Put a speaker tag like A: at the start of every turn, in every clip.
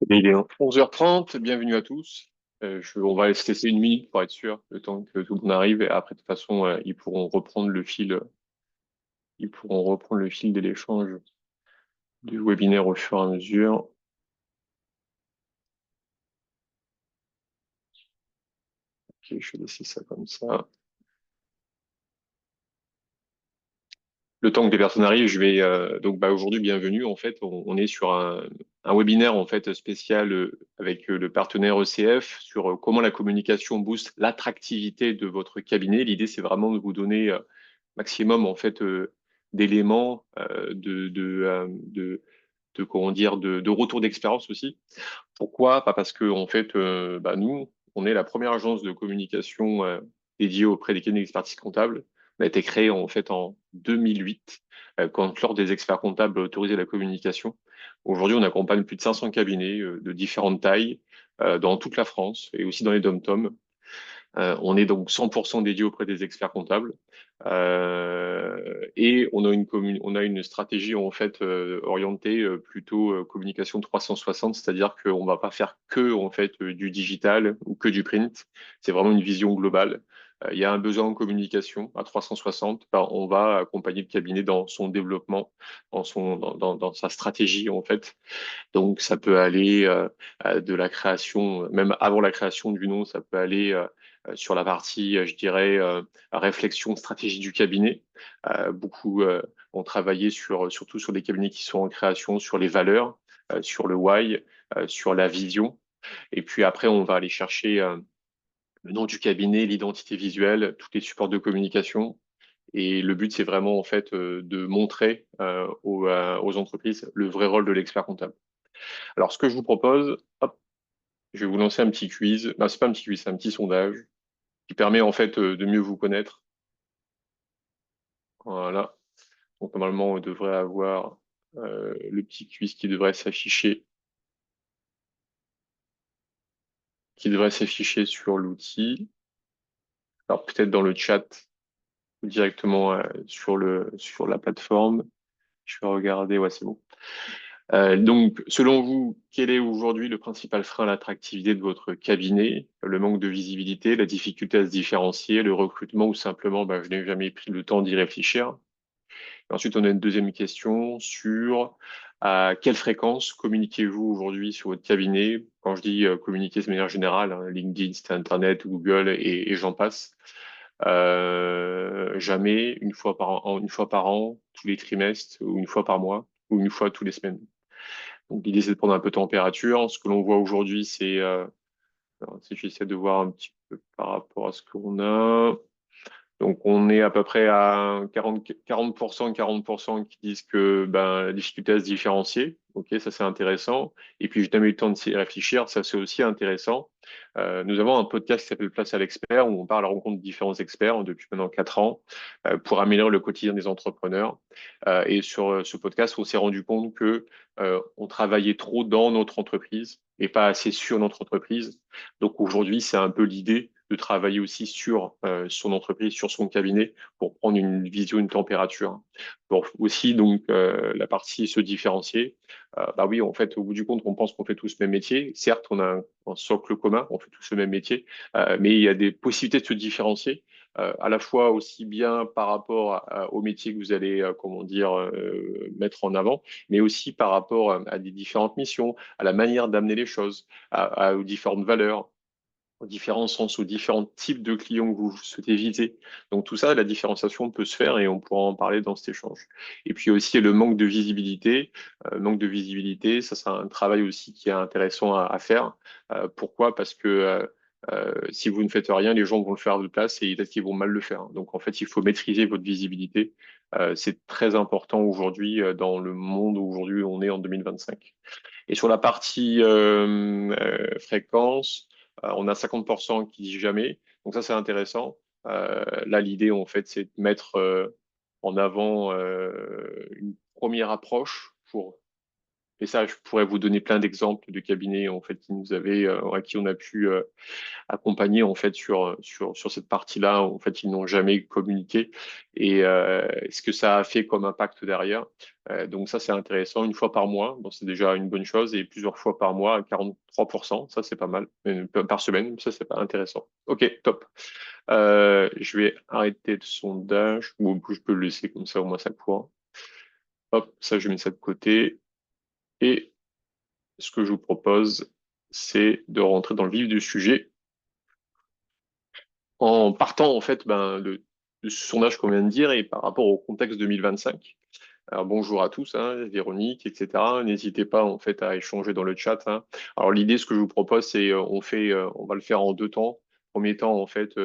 A: Il est 11h30, bienvenue à tous. On va se laisser une minute pour être sûr, le temps que tout le monde arrive. Et après, de toute façon, ils pourront reprendre le fil de l'échange du webinaire au fur et à mesure. Ok, je vais laisser ça comme ça. Le temps que des personnes arrivent, je vais aujourd'hui, bienvenue. En fait, on est sur un webinaire en fait spécial avec le partenaire ECF sur comment la communication booste l'attractivité de votre cabinet. L'idée, c'est vraiment de vous donner maximum en fait d'éléments comment dire de retour d'expérience aussi. Pourquoi? Pas parce que en fait nous on est la première agence de communication dédiée auprès des cabinets d'expertise comptable. On a été créé en fait en 2008 quand l'ordre des experts comptables a autorisé la communication. Aujourd'hui, on accompagne plus de 500 cabinets de différentes tailles dans toute la France et aussi dans les dom-toms. On est donc 100% dédié auprès des experts comptables. Et on a une stratégie en fait orientée plutôt communication 360, c'est-à-dire qu'on va pas faire que en fait du digital ou que du print. C'est vraiment une vision globale. Il y a un besoin en communication à 360. Ben, on va accompagner le cabinet dans son développement, dans sa stratégie en fait. Donc, ça peut aller de la création, même avant la création du nom, ça peut aller sur la partie, je dirais, réflexion, stratégie du cabinet. Beaucoup ont travaillé surtout sur des cabinets qui sont en création, sur les valeurs, sur le why, sur la vision. Et puis après, on va aller chercher le nom du cabinet, l'identité visuelle, tous les supports de communication. Et le but, c'est vraiment en fait de montrer aux entreprises le vrai rôle de l'expert comptable. Alors, ce que je vous propose, hop, je vais vous lancer un petit quiz. Non, c'est pas un petit quiz, c'est un petit sondage qui permet en fait de mieux vous connaître. Voilà. Donc, normalement, on devrait avoir le petit quiz qui devrait s'afficher sur l'outil. Alors, peut-être dans le chat ou directement sur la plateforme. Je vais regarder, ouais, c'est bon. Donc, selon vous, quel est aujourd'hui le principal frein à l'attractivité de votre cabinet? Le manque de visibilité, la difficulté à se différencier, le recrutement ou simplement, je n'ai jamais pris le temps d'y réfléchir. Et ensuite, on a une deuxième question sur à quelle fréquence communiquez-vous aujourd'hui sur votre cabinet? Quand je dis communiquer de manière générale, hein, LinkedIn, site Internet, Google et j'en passe. Jamais une fois par an, tous les trimestres, ou une fois par mois, ou une fois tous les semaines. Donc l'idée c'est de prendre un peu de température. Ce que l'on voit aujourd'hui, alors, si j'essaie de voir un petit peu par rapport à ce qu'on a. Donc on est à peu près à 40% qui disent que la difficulté à se différencier. Ok, ça c'est intéressant. Et puis je n'ai jamais eu le temps de s'y réfléchir, ça c'est aussi intéressant. Nous avons un podcast qui s'appelle Place à l'expert où on parle à la rencontre de différents experts depuis maintenant 4 ans pour améliorer le quotidien des entrepreneurs. Et sur ce podcast, on s'est rendu compte que on travaillait trop dans notre entreprise et pas assez sur notre entreprise. Donc aujourd'hui, c'est un peu l'idée de travailler aussi sur son entreprise, sur son cabinet, pour prendre une vision, une température. Pour aussi donc la partie se différencier. Oui, en fait, au bout du compte, on pense qu'on fait tous le même métier. Certes, on a un socle commun, on fait tous le même métier, mais il y a des possibilités de se différencier. À la fois aussi bien par rapport au métier que vous allez, comment dire, mettre en avant, mais aussi par rapport à des différentes missions, à la manière d'amener les choses, aux différentes valeurs, aux différents sens, aux différents types de clients que vous souhaitez viser. Donc tout ça, la différenciation peut se faire et on pourra en parler dans cet échange. Et puis aussi le manque de visibilité. Manque de visibilité, ça c'est un travail aussi qui est intéressant à faire. Pourquoi? Parce que si vous ne faites rien, les gens vont le faire à votre place et peut-être qu'ils vont mal le faire. Donc en fait, il faut maîtriser votre visibilité. C'est très important aujourd'hui dans le monde où aujourd'hui on est en 2025. Et sur la partie fréquence, on a 50% qui disent jamais. Donc ça, c'est intéressant. Là, l'idée, en fait, c'est de mettre en avant une première approche pour Et ça, je pourrais vous donner plein d'exemples de cabinets en fait qui nous avaient, à qui on a pu accompagner en fait sur cette partie-là. En fait, ils n'ont jamais communiqué et ce que ça a fait comme impact derrière. Donc ça, c'est intéressant. Une fois par mois, bon, c'est déjà une bonne chose et plusieurs fois par mois, à 43%, ça c'est pas mal. Par semaine, ça c'est pas intéressant. Ok, top. Je vais arrêter le sondage ou je peux le laisser comme ça au moins ça court. Hop, ça je mets ça de côté et ce que je vous propose, c'est de rentrer dans le vif du sujet en partant en fait de ce sondage qu'on vient de dire et par rapport au contexte 2025. Alors bonjour à tous, hein, Véronique, etc. N'hésitez pas en fait à échanger dans le chat, hein. Alors l'idée, ce que je vous propose, c'est on va le faire en deux temps. Premier temps, en fait,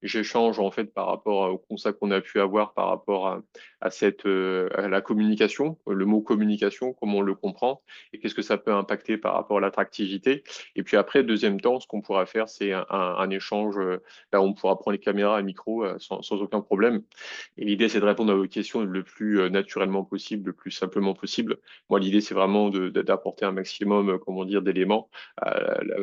A: j'échange en fait par rapport au constat qu'on a pu avoir par rapport à à la communication, le mot communication, comment on le comprend et qu'est-ce que ça peut impacter par rapport à l'attractivité. Et puis après, deuxième temps, ce qu'on pourra faire, c'est un échange. Là, on pourra prendre les caméras et micro sans aucun problème. Et l'idée, c'est de répondre à vos questions le plus naturellement possible, le plus simplement possible. Moi, l'idée, c'est vraiment d'apporter un maximum, comment dire, d'éléments.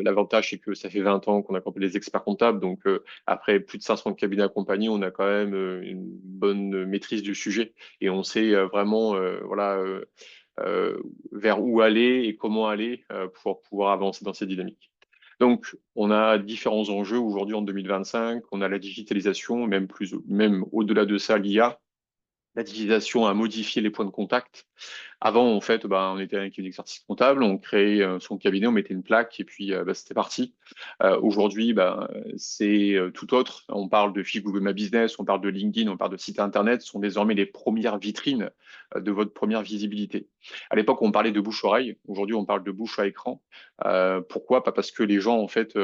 A: L'avantage, c'est que ça fait 20 ans qu'on accompagne les experts comptables. Donc, après plus de 500 cabinets accompagnés, on a quand même une bonne maîtrise du sujet et on sait vraiment, voilà, vers où aller et comment aller pour pouvoir avancer dans cette dynamique. Donc, on a différents enjeux aujourd'hui en 2025. On a la digitalisation, même au-delà de ça, l'IA. La digitalisation a modifié les points de contact. Avant, en fait, on était avec une expertise comptable, on créait son cabinet, on mettait une plaque et puis c'était parti. Aujourd'hui, c'est tout autre. On parle de fiches Google My Business, on parle de LinkedIn, on parle de sites Internet, ce sont désormais les premières vitrines de votre première visibilité. À l'époque, on parlait de bouche-oreille. Aujourd'hui, on parle de bouche à écran. Pourquoi? Pas parce que les gens, en fait,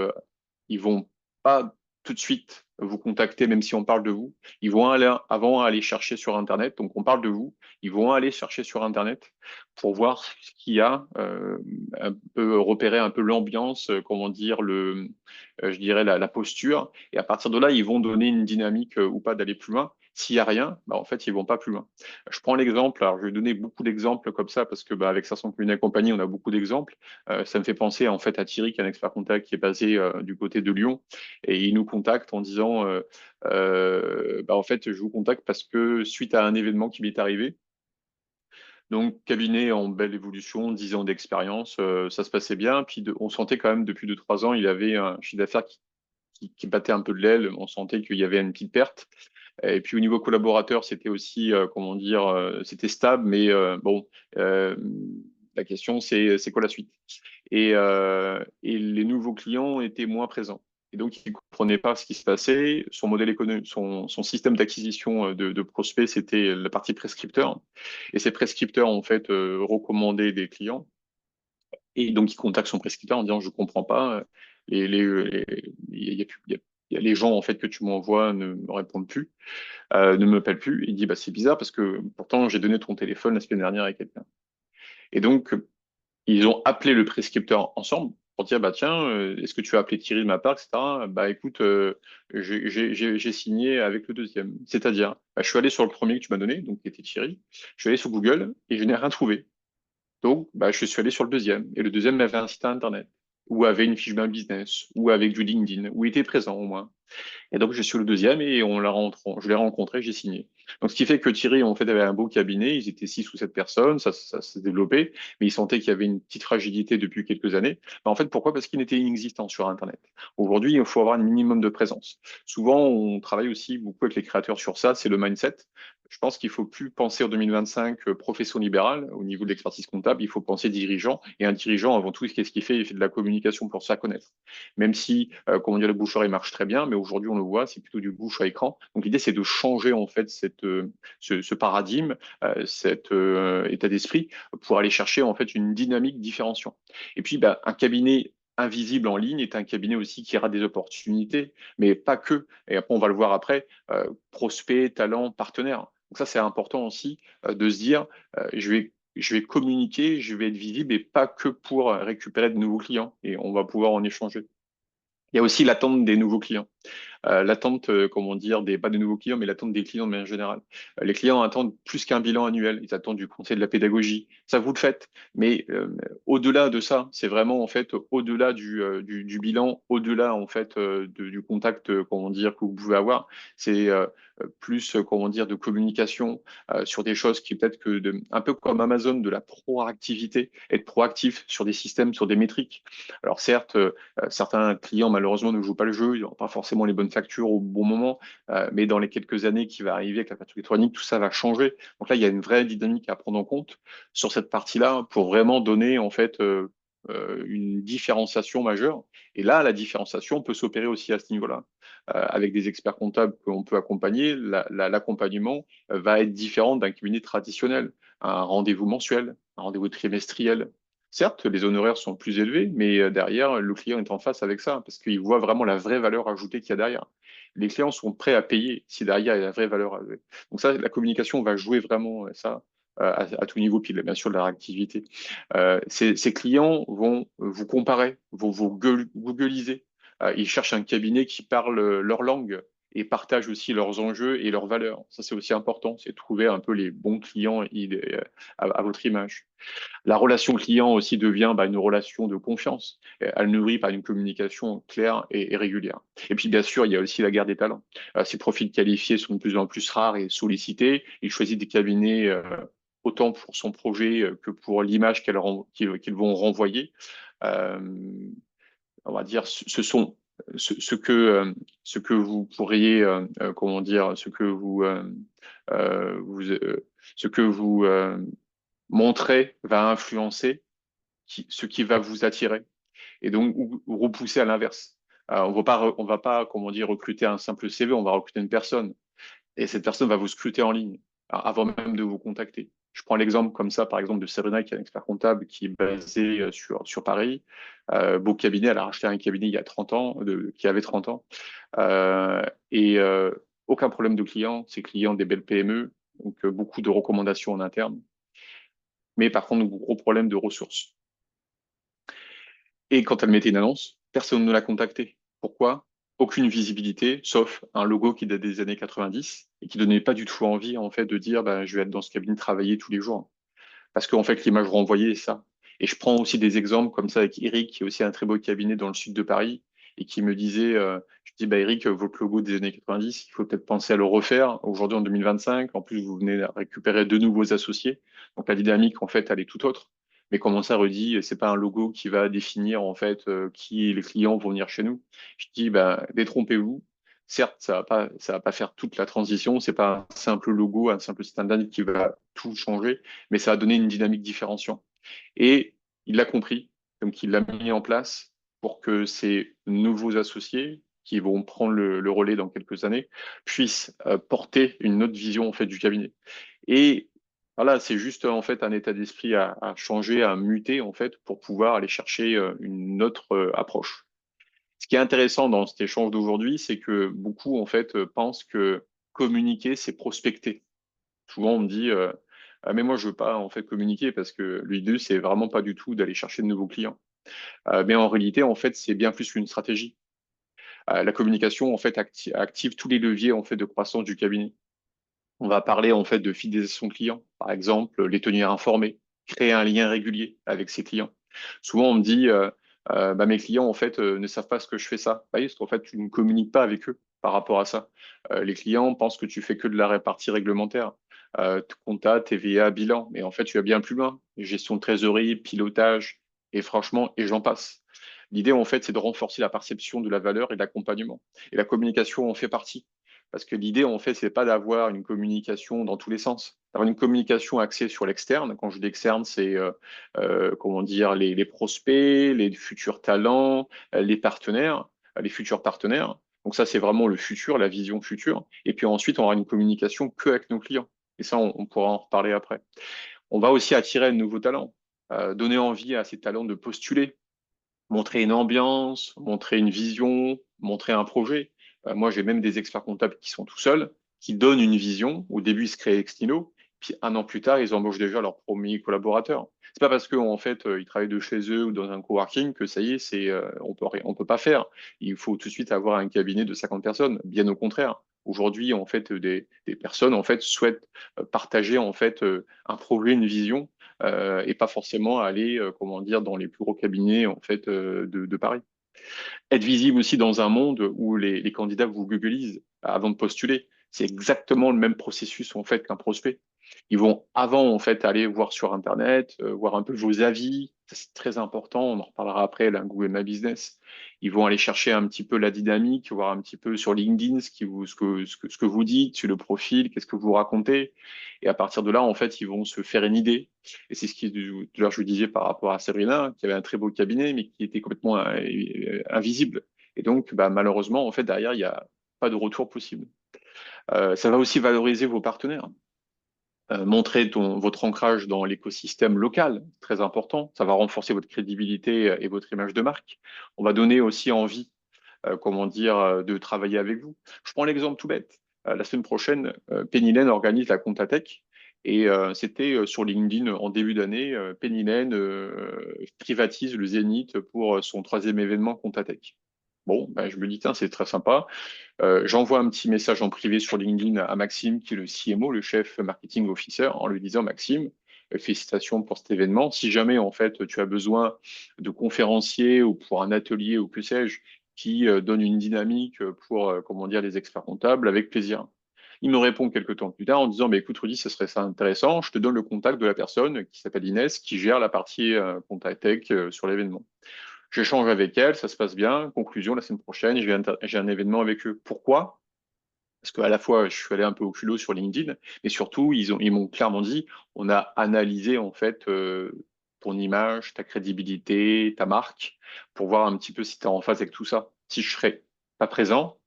A: ils vont pas tout de suite vous contacter, même si on parle de vous. Ils vont avant aller chercher sur Internet. Donc, on parle de vous. Ils vont aller chercher sur Internet pour voir ce qu'il y a, un peu repérer un peu l'ambiance, comment dire, je dirais la posture. Et à partir de là, ils vont donner une dynamique ou pas d'aller plus loin. S'il y a rien, en fait, ils vont pas plus loin. Je prends l'exemple. Alors, je vais donner beaucoup d'exemples comme ça parce que avec 500 communes et compagnie, on a beaucoup d'exemples. Ça me fait penser en fait à Thierry, qui est un expert contact qui est basé du côté de Lyon, et il nous contacte en disant, en fait, je vous contacte parce que suite à un événement qui m'est arrivé, donc cabinet en belle évolution, 10 ans d'expérience, ça se passait bien, puis on sentait quand même depuis 2, 3 ans, il avait un chiffre d'affaires qui battait un peu de l'aile, on sentait qu'il y avait une petite perte. Et puis au niveau collaborateur, c'était aussi, comment dire, c'était stable, mais bon, euh, la question c'est quoi la suite? Et les nouveaux clients étaient moins présents. Et donc, ils ne comprenaient pas ce qui se passait. Son modèle économique, son système d'acquisition de prospects, c'était la partie prescripteur. Et ces prescripteurs, en fait, recommandaient des clients. Et donc, il contacte son prescripteur en disant, je ne comprends pas. Il y a les gens, en fait, que tu m'envoies ne me répondent plus, ne me m'appellent plus. Il dit, c'est bizarre parce que pourtant, j'ai donné ton téléphone la semaine dernière à quelqu'un. Et donc, ils ont appelé le prescripteur ensemble pour dire, tiens, est-ce que tu as appelé Thierry de ma part, etc. Écoute, j'ai signé avec le deuxième. C'est-à-dire, je suis allé sur le premier que tu m'as donné, donc qui était Thierry. Je suis allé sur Google et je n'ai rien trouvé. Donc, je suis allé sur le deuxième. Et le deuxième avait un site internet, ou avait une fiche d'un business, ou avec du LinkedIn, où il était présent au moins. Et donc, je suis le deuxième et je l'ai rencontré, j'ai signé. Donc, ce qui fait que Thierry, en fait, avait un beau cabinet. Ils étaient 6 ou 7 personnes, ça s'est développé, mais il sentait qu'il y avait une petite fragilité depuis quelques années. En fait, pourquoi? Parce qu'il était inexistant sur Internet. Aujourd'hui, il faut avoir un minimum de présence. Souvent, on travaille aussi beaucoup avec les créateurs sur ça, c'est le mindset. Je pense qu'il faut plus penser en 2025 profession libérale au niveau de l'expertise comptable, il faut penser dirigeant. Et un dirigeant, avant tout, qu'est-ce qu'il fait? Il fait de la communication pour se faire connaître. Même si, comment dire, le bouche-oreille marche très bien, mais aujourd'hui, on le voit, c'est plutôt du bouche à écran. Donc, l'idée, c'est de changer, en fait, ce paradigme, cet état d'esprit pour aller chercher, en fait, une dynamique différenciante. Et puis, un cabinet invisible en ligne est un cabinet aussi qui aura des opportunités, mais pas que. Et après, on va le voir après, prospects, talents, partenaires. Donc ça, c'est important aussi de se dire, je vais communiquer, je vais être visible et pas que pour récupérer de nouveaux clients. Et on va pouvoir en échanger. Il y a aussi l'attente des nouveaux clients. L'attente, comment dire, pas des nouveaux clients, mais l'attente des clients de manière générale. Les clients attendent plus qu'un bilan annuel, ils attendent du conseil, de la pédagogie. Ça, vous le faites. Mais au-delà de ça, c'est vraiment en fait au-delà du bilan, au-delà en fait du contact, comment dire, que vous pouvez avoir, c'est plus, comment dire, de communication sur des choses qui peut-être un peu comme Amazon, de la proactivité, être proactif sur des systèmes, sur des métriques. Alors certes, certains clients, malheureusement, ne jouent pas le jeu, ils n'ont pas forcément les bonnes factures au bon moment, mais dans les quelques années qui va arriver avec la facture électronique, tout ça va changer. Donc là, il y a une vraie dynamique à prendre en compte sur cette partie-là pour vraiment donner en fait une différenciation majeure. Et là, la différenciation peut s'opérer aussi à ce niveau-là. Avec des experts comptables qu'on peut accompagner, l'accompagnement va être différent d'un cabinet traditionnel, un rendez-vous mensuel, un rendez-vous trimestriel. Certes, les honoraires sont plus élevés, mais derrière, le client est en face avec ça, parce qu'il voit vraiment la vraie valeur ajoutée qu'il y a derrière. Les clients sont prêts à payer si derrière il y a la vraie valeur ajoutée. Donc ça, la communication va jouer vraiment ça à tout niveau, puis bien sûr de la réactivité. Ces clients vont vous comparer, vont vous googliser. Ils cherchent un cabinet qui parle leur langue et partagent aussi leurs enjeux et leurs valeurs. Ça, c'est aussi important, c'est trouver un peu les bons clients à votre image. La relation client aussi devient une relation de confiance. Elle nourrit par une communication claire et régulière. Et puis bien sûr, il y a aussi la guerre des talents. Ces profils qualifiés sont de plus en plus rares et sollicités. Ils choisissent des cabinets autant pour son projet que pour l'image qu'ils vont renvoyer. Euh, on va dire, ce que vous pourriez, comment dire, ce que vous montrez va influencer ce qui va vous attirer et donc ou repousser à l'inverse. On va pas, comment dire, recruter un simple CV, on va recruter une personne et cette personne va vous scruter en ligne avant même de vous contacter. Je prends l'exemple comme ça, par exemple, de Sabrina, qui est un expert comptable qui est basé sur Paris. Beau cabinet, elle a racheté un cabinet il y a 30 ans, qui avait 30 ans. Euh, et aucun problème de clients, c'est clients des belles PME, donc beaucoup de recommandations en interne. Mais par contre, gros problème de ressources. Et quand elle mettait une annonce, personne ne l'a contactée. Pourquoi? Aucune visibilité, sauf un logo qui date des années 90 et qui donnait pas du tout envie en fait de dire je vais être dans ce cabinet travailler tous les jours. Parce qu'en fait l'image renvoyée est ça. Et je prends aussi des exemples comme ça avec Eric, qui est aussi un très beau cabinet dans le sud de Paris et qui me disait, je dis Eric, votre logo des années 90, il faut peut-être penser à le refaire aujourd'hui en 2025. En plus, vous venez de récupérer deux nouveaux associés, donc la dynamique en fait elle est tout autre. Mais comment ça redit, c'est pas un logo qui va définir en fait qui les clients vont venir chez nous. Je dis détrompez-vous. Certes, ça va pas faire toute la transition. C'est pas un simple logo, un simple stand qui va tout changer, mais ça a donné une dynamique différenciante. Et il l'a compris, donc il l'a mis en place pour que ces nouveaux associés qui vont prendre le relais dans quelques années puissent porter une autre vision en fait du cabinet. Et voilà, c'est juste en fait un état d'esprit à changer, à muter en fait pour pouvoir aller chercher une autre approche. Ce qui est intéressant dans cet échange d'aujourd'hui, c'est que beaucoup en fait pensent que communiquer, c'est prospecter. Souvent, on me dit ah, mais moi, je veux pas en fait communiquer parce que l'idée, c'est vraiment pas du tout d'aller chercher de nouveaux clients. Mais en réalité, en fait, c'est bien plus qu'une stratégie. La communication, en fait, active tous les leviers en fait de croissance du cabinet. On va parler en fait de fidélisation client, par exemple, les tenir informés, créer un lien régulier avec ses clients. Souvent, on me dit mes clients en fait ne savent pas ce que je fais ça. Bah oui, parce qu'en fait, tu ne communiques pas avec eux par rapport à ça. Les clients pensent que tu fais que de la répartie réglementaire, compta, TVA, bilan, mais en fait, tu vas bien plus loin. Gestion de trésorerie, pilotage, et franchement, et j'en passe. L'idée, en fait, c'est de renforcer la perception de la valeur et de l'accompagnement. Et la communication en fait partie. Parce que l'idée, en fait, c'est pas d'avoir une communication dans tous les sens. D'avoir une communication axée sur l'externe. Quand je dis externe, c'est comment dire les prospects, les futurs talents, les partenaires, les futurs partenaires. Donc ça, c'est vraiment le futur, la vision future. Et puis ensuite, on aura une communication que avec nos clients. Et ça, on pourra en reparler après. On va aussi attirer de nouveaux talents, donner envie à ces talents de postuler, montrer une ambiance, montrer une vision, montrer un projet. Moi, j'ai même des experts comptables qui sont tout seuls, qui donnent une vision. Au début, ils se créent ex nihilo, Puis 1 an plus tard, ils embauchent déjà leur premier collaborateur. C'est pas parce qu'en fait, ils travaillent de chez eux ou dans un coworking que ça y est, on peut pas faire. Il faut tout de suite avoir un cabinet de 50 personnes. Bien au contraire. Aujourd'hui, en fait, des personnes en fait souhaitent partager en fait un projet, une vision, et pas forcément aller, comment dire, dans les plus gros cabinets en fait de Paris. Être visible aussi dans un monde où les candidats vous googlisent avant de postuler. C'est exactement le même processus en fait qu'un prospect. Ils vont avant en fait aller voir sur Internet, voir un peu vos avis. Ça, c'est très important. On en reparlera après, là, Google My Business. Ils vont aller chercher un petit peu la dynamique, voir un petit peu sur LinkedIn ce que vous dites, sur le profil, qu'est-ce que vous racontez. Et à partir de là, en fait, ils vont se faire une idée. Et c'est ce qui, tout à l'heure, je vous disais par rapport à Sabrina, qui avait un très beau cabinet, mais qui était complètement invisible. Et donc, bah, malheureusement, en fait, derrière, il n'y a pas de retour possible. Ça va aussi valoriser vos partenaires. Montrer votre ancrage dans l'écosystème local, très important. Ça va renforcer votre crédibilité et votre image de marque. On va donner aussi envie, comment dire, de travailler avec vous. Je prends l'exemple tout bête. La semaine prochaine, Penny Lane organise la Contatech. Et c'était sur LinkedIn en début d'année. Penny Lane privatise le Zénith pour son 3e événement Contatech. Bon, ben, je me dis, tiens, c'est très sympa. J'envoie un petit message en privé sur LinkedIn à Maxime, qui est le CMO, le chef marketing officer, en lui disant, Maxime, félicitations pour cet événement. Si jamais, en fait, tu as besoin de conférenciers ou pour un atelier ou que sais-je, qui donne une dynamique pour, comment dire, les experts comptables, avec plaisir. Il me répond quelques temps plus tard en disant, bah, écoute, Rudy, ce serait ça intéressant. Je te donne le contact de la personne qui s'appelle Inès, qui gère la partie Contact Tech sur l'événement. J'échange avec elle, ça se passe bien. Conclusion, la semaine prochaine, j'ai un événement avec eux. Pourquoi? Parce qu'à la fois, je suis allé un peu au culot sur LinkedIn, mais surtout, ils m'ont clairement dit, on a analysé en fait ton image, ta crédibilité, ta marque, pour voir un petit peu si tu es en phase avec tout ça. Si je serais pas présent,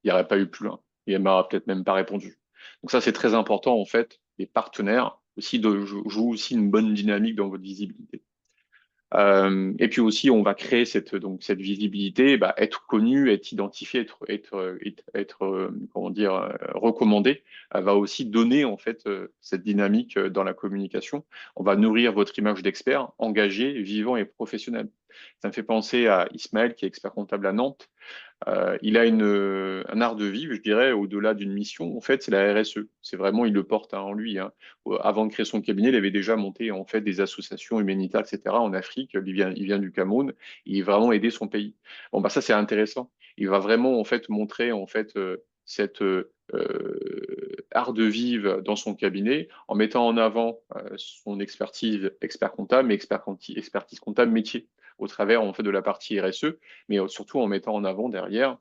A: il n'y aurait pas eu plus loin. Et elle m'aurait peut-être même pas répondu. Donc ça, c'est très important en fait. Les partenaires aussi jouent aussi une bonne dynamique dans votre visibilité. Et puis aussi, on va créer cette visibilité, bah, être connu, être identifié, comment dire, recommandé, va aussi donner en fait cette dynamique dans la communication. On va nourrir votre image d'expert, engagé, vivant et professionnel. Ça me fait penser à Ismaël, qui est expert comptable à Nantes. Il a un art de vivre, je dirais, au-delà d'une mission. En fait, c'est la RSE. C'est vraiment, il le porte en lui, hein. Avant de créer son cabinet, il avait déjà monté en fait des associations humanitaires, etc. En Afrique. Il vient du Cameroun. Il a vraiment aidé son pays. Bon, bah ça, c'est intéressant. Il va vraiment en fait montrer en fait cette art de vivre dans son cabinet en mettant en avant son expertise expert comptable, mais expertise comptable métier au travers en fait de la partie RSE, mais surtout en mettant en avant derrière.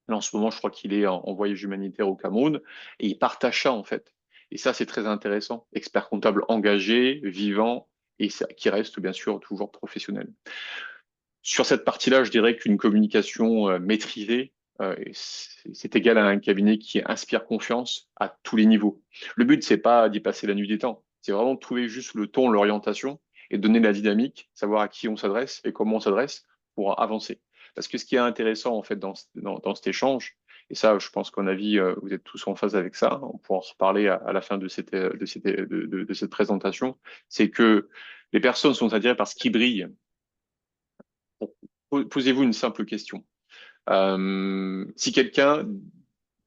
A: Là, en ce moment, je crois qu'il est en voyage humanitaire au Cameroun et il partage ça en fait. Et ça, c'est très intéressant. Expert comptable engagé, vivant et qui reste bien sûr toujours professionnel. Sur cette partie-là, je dirais qu'une communication maîtrisée, c'est égal à un cabinet qui inspire confiance à tous les niveaux. Le but, c'est pas d'y passer la nuit des temps. C'est vraiment de trouver juste le ton, l'orientation et donner la dynamique, savoir à qui on s'adresse et comment on s'adresse pour avancer. Parce que ce qui est intéressant en fait dans cet échange, et ça, je pense qu'en avis, vous êtes tous en phase avec ça, on pourra en reparler à la fin de cette présentation, c'est que les personnes sont attirées par ce qui brille. Posez-vous une simple question. Si quelqu'un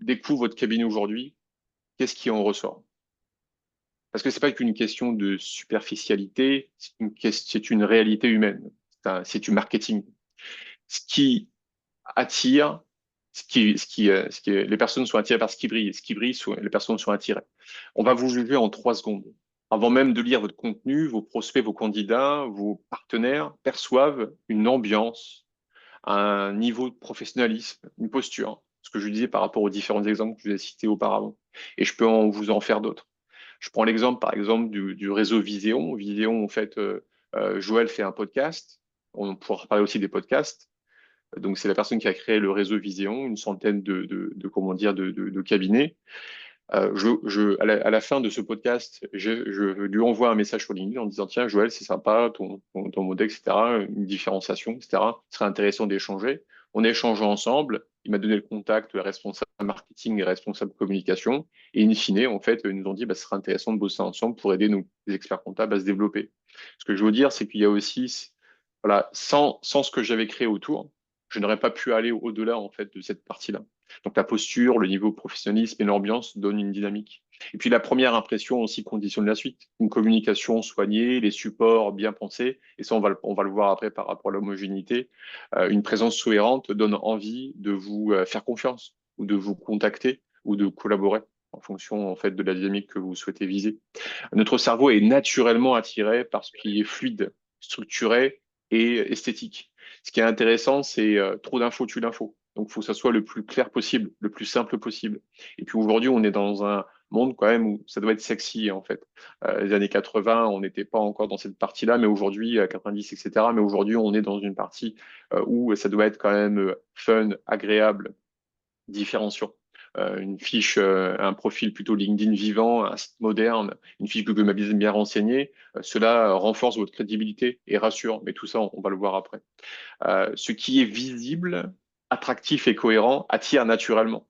A: découvre votre cabinet aujourd'hui, qu'est-ce qui en ressort? Parce que c'est pas qu'une question de superficialité, c'est une réalité humaine. C'est du marketing. Ce qui attire, les personnes sont attirées par ce qui brille. Ce qui brille, les personnes sont attirées. On va vous juger en 3 secondes. Avant même de lire votre contenu, vos prospects, vos candidats, vos partenaires perçoivent une ambiance, un niveau de professionnalisme, une posture, ce que je disais par rapport aux différents exemples que je vous ai cités auparavant. Et je peux vous en faire d'autres. Je prends l'exemple, par exemple, du réseau Viséon. Viséon, en fait, Joël fait un podcast. On pourra parler aussi des podcasts. Donc, c'est la personne qui a créé le réseau Viséon, une centaine comment dire, de cabinets. À la fin de ce podcast, je lui envoie un message sur LinkedIn en disant, tiens, Joël, c'est sympa, ton modèle, etc., une différenciation, etc. Ce serait intéressant d'échanger. On échange ensemble. il m'a donné le contact, le responsable marketing et responsable communication. Et in fine, en fait, ils nous ont dit, bah, ce serait intéressant de bosser ensemble pour aider nos experts comptables à se développer. Ce que je veux dire, c'est qu'il y a aussi, voilà, sans ce que j'avais créé autour, je n'aurais pas pu aller au-delà, en fait, de cette partie-là. Donc, la posture, le niveau professionnalisme et l'ambiance donnent une dynamique. Et puis, la première impression aussi conditionne la suite. Une communication soignée, les supports bien pensés, et ça, on va le voir après par rapport à l'homogénéité. Une présence cohérente donne envie de vous faire confiance ou de vous contacter ou de collaborer en fonction en fait de la dynamique que vous souhaitez viser. Notre cerveau est naturellement attiré par ce qui est fluide, structuré et esthétique. Ce qui est intéressant, c'est trop d'infos tue l'info. Donc, il faut que ça soit le plus clair possible, le plus simple possible. Et puis aujourd'hui, on est dans un monde quand même où ça doit être sexy en fait. Les années 80, on n'était pas encore dans cette partie-là, mais aujourd'hui, 90, etc. Mais aujourd'hui, on est dans une partie où ça doit être quand même fun, agréable, différenciant. Une fiche, un profil plutôt LinkedIn vivant, un site moderne, une fiche Google Maps bien renseignée, cela renforce votre crédibilité et rassure. Mais tout ça, on va le voir après. Ce qui est visible, attractif et cohérent attire naturellement.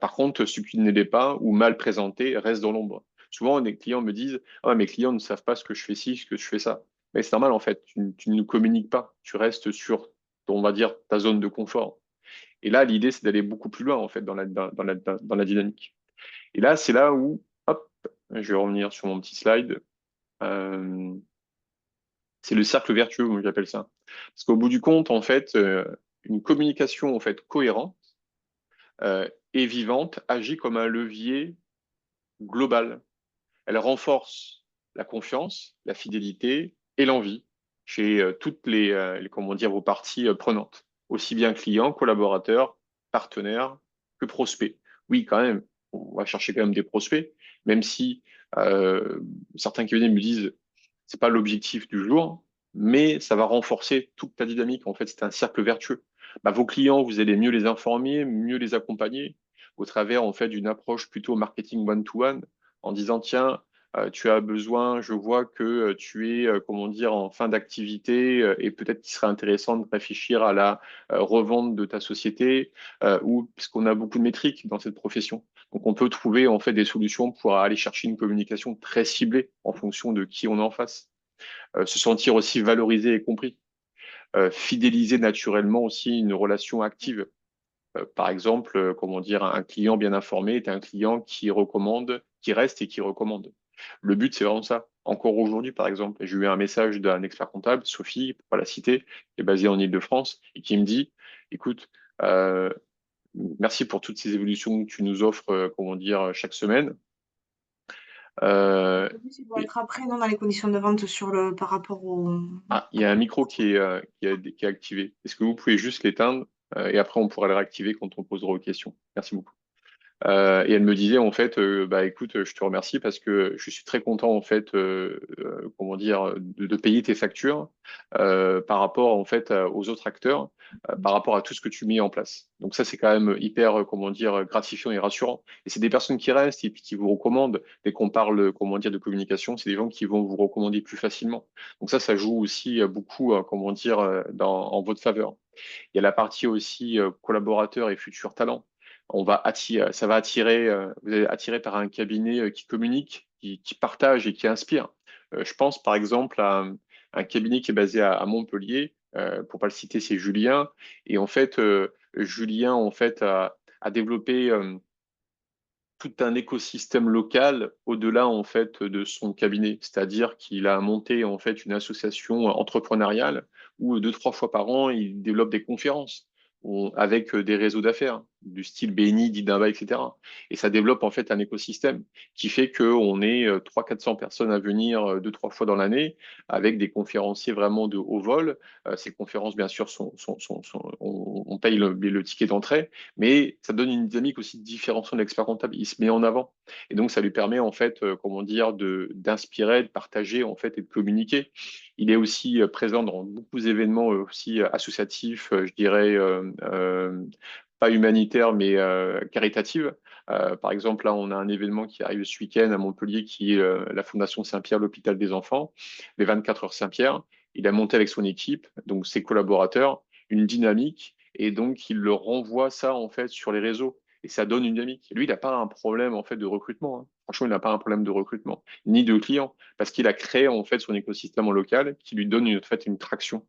A: Par contre, ce qui ne l'est pas ou mal présenté reste dans l'ombre. Souvent, les clients me disent, ah, mes clients ne savent pas ce que je fais ci, ce que je fais ça. Mais c'est normal, en fait, tu ne communiques pas. Tu restes sur, on va dire, ta zone de confort. Et là, l'idée, c'est d'aller beaucoup plus loin, en fait, dans la dynamique. Et là, c'est là où, hop, je vais revenir sur mon petit slide. Euh, c'est le cercle vertueux, moi j'appelle ça. Parce qu'au bout du compte, en fait, une communication en fait cohérente et vivante agit comme un levier global. Elle renforce la confiance, la fidélité et l'envie chez toutes comment dire, vos parties prenantes, aussi bien clients, collaborateurs, partenaires que prospects. Oui, quand même, on va chercher quand même des prospects, même si certains cabinets me disent c'est pas l'objectif du jour, mais ça va renforcer toute ta dynamique. En fait, c'est un cercle vertueux. Bah, vos clients, vous allez mieux les informer, mieux les accompagner au travers en fait d'une approche plutôt marketing one-to-one en disant tiens, tu as besoin, je vois que tu es, comment dire, en fin d'activité et peut-être qu'il serait intéressant de réfléchir à la revente de ta société ou puisqu'on a beaucoup de métriques dans cette profession. Donc, on peut trouver en fait des solutions pour aller chercher une communication très ciblée en fonction de qui on est en face. Se sentir aussi valorisé et compris. Fidéliser naturellement aussi une relation active. Par exemple, comment dire, un client bien informé est un client qui recommande, qui reste et qui recommande. Le but, c'est vraiment ça. Encore aujourd'hui, par exemple, j'ai eu un message d'un expert comptable, Sophie, pour pas la citer, qui est basée en Île-de-France, et qui me dit, écoute, euh, merci pour toutes ces évolutions que tu nous offres, comment dire, chaque semaine. Euh,
B: Ça doit être après, non, dans les conditions de vente par rapport au.
A: il y a un micro qui est activé. Est-ce que vous pouvez juste l'éteindre et après on pourra le réactiver quand on posera aux questions. Merci beaucoup. Et elle me disait en fait, bah écoute, je te remercie parce que je suis très content en fait, comment dire, de payer tes factures par rapport en fait aux autres acteurs, par rapport à tout ce que tu mets en place. Donc ça c'est quand même hyper, comment dire, gratifiant et rassurant. Et c'est des personnes qui restent et puis qui vous recommandent. Dès qu'on parle, comment dire, de communication, c'est des gens qui vont vous recommander plus facilement. Donc ça joue aussi beaucoup, comment dire, en votre faveur. Il y a la partie aussi collaborateurs et futurs talents. Ça va attirer, vous allez attirer par un cabinet qui communique, qui partage et qui inspire. Je pense par exemple à un cabinet qui est basé à Montpellier, pour pas le citer, c'est Julien. Et en fait, Julien en fait a développé tout un écosystème local au-delà en fait de son cabinet. C'est-à-dire qu'il a monté en fait une association entrepreneuriale où 2, 3 fois par an, il développe des conférences avec des réseaux d'affaires du style BNI, Didaba, etc. Et ça développe en fait un écosystème qui fait qu'on est 300, 400 personnes à venir 2, 3 fois dans l'année avec des conférenciers vraiment de haut vol. Ces conférences, bien sûr, on paye le ticket d'entrée, mais ça donne une dynamique aussi différenciante de l'expert comptable. Il se met en avant. Et donc, ça lui permet, en fait, comment dire, d'inspirer, de partager, en fait, et de communiquer. Il est aussi présent dans beaucoup d'événements aussi associatifs, je dirais, pas humanitaires, mais caritatifs. Par exemple, là, on a un événement qui arrive ce week-end à Montpellier, qui est la Fondation Saint-Pierre, l'hôpital des enfants, les 24 heures Saint-Pierre. Il a monté avec son équipe, donc ses collaborateurs, une dynamique et donc il le renvoie ça en fait sur les réseaux et ça donne une dynamique. Lui, il n'a pas un problème en fait de recrutement, hein. Franchement, il n'a pas un problème de recrutement ni de clients parce qu'il a créé en fait son écosystème en local qui lui donne en fait une traction.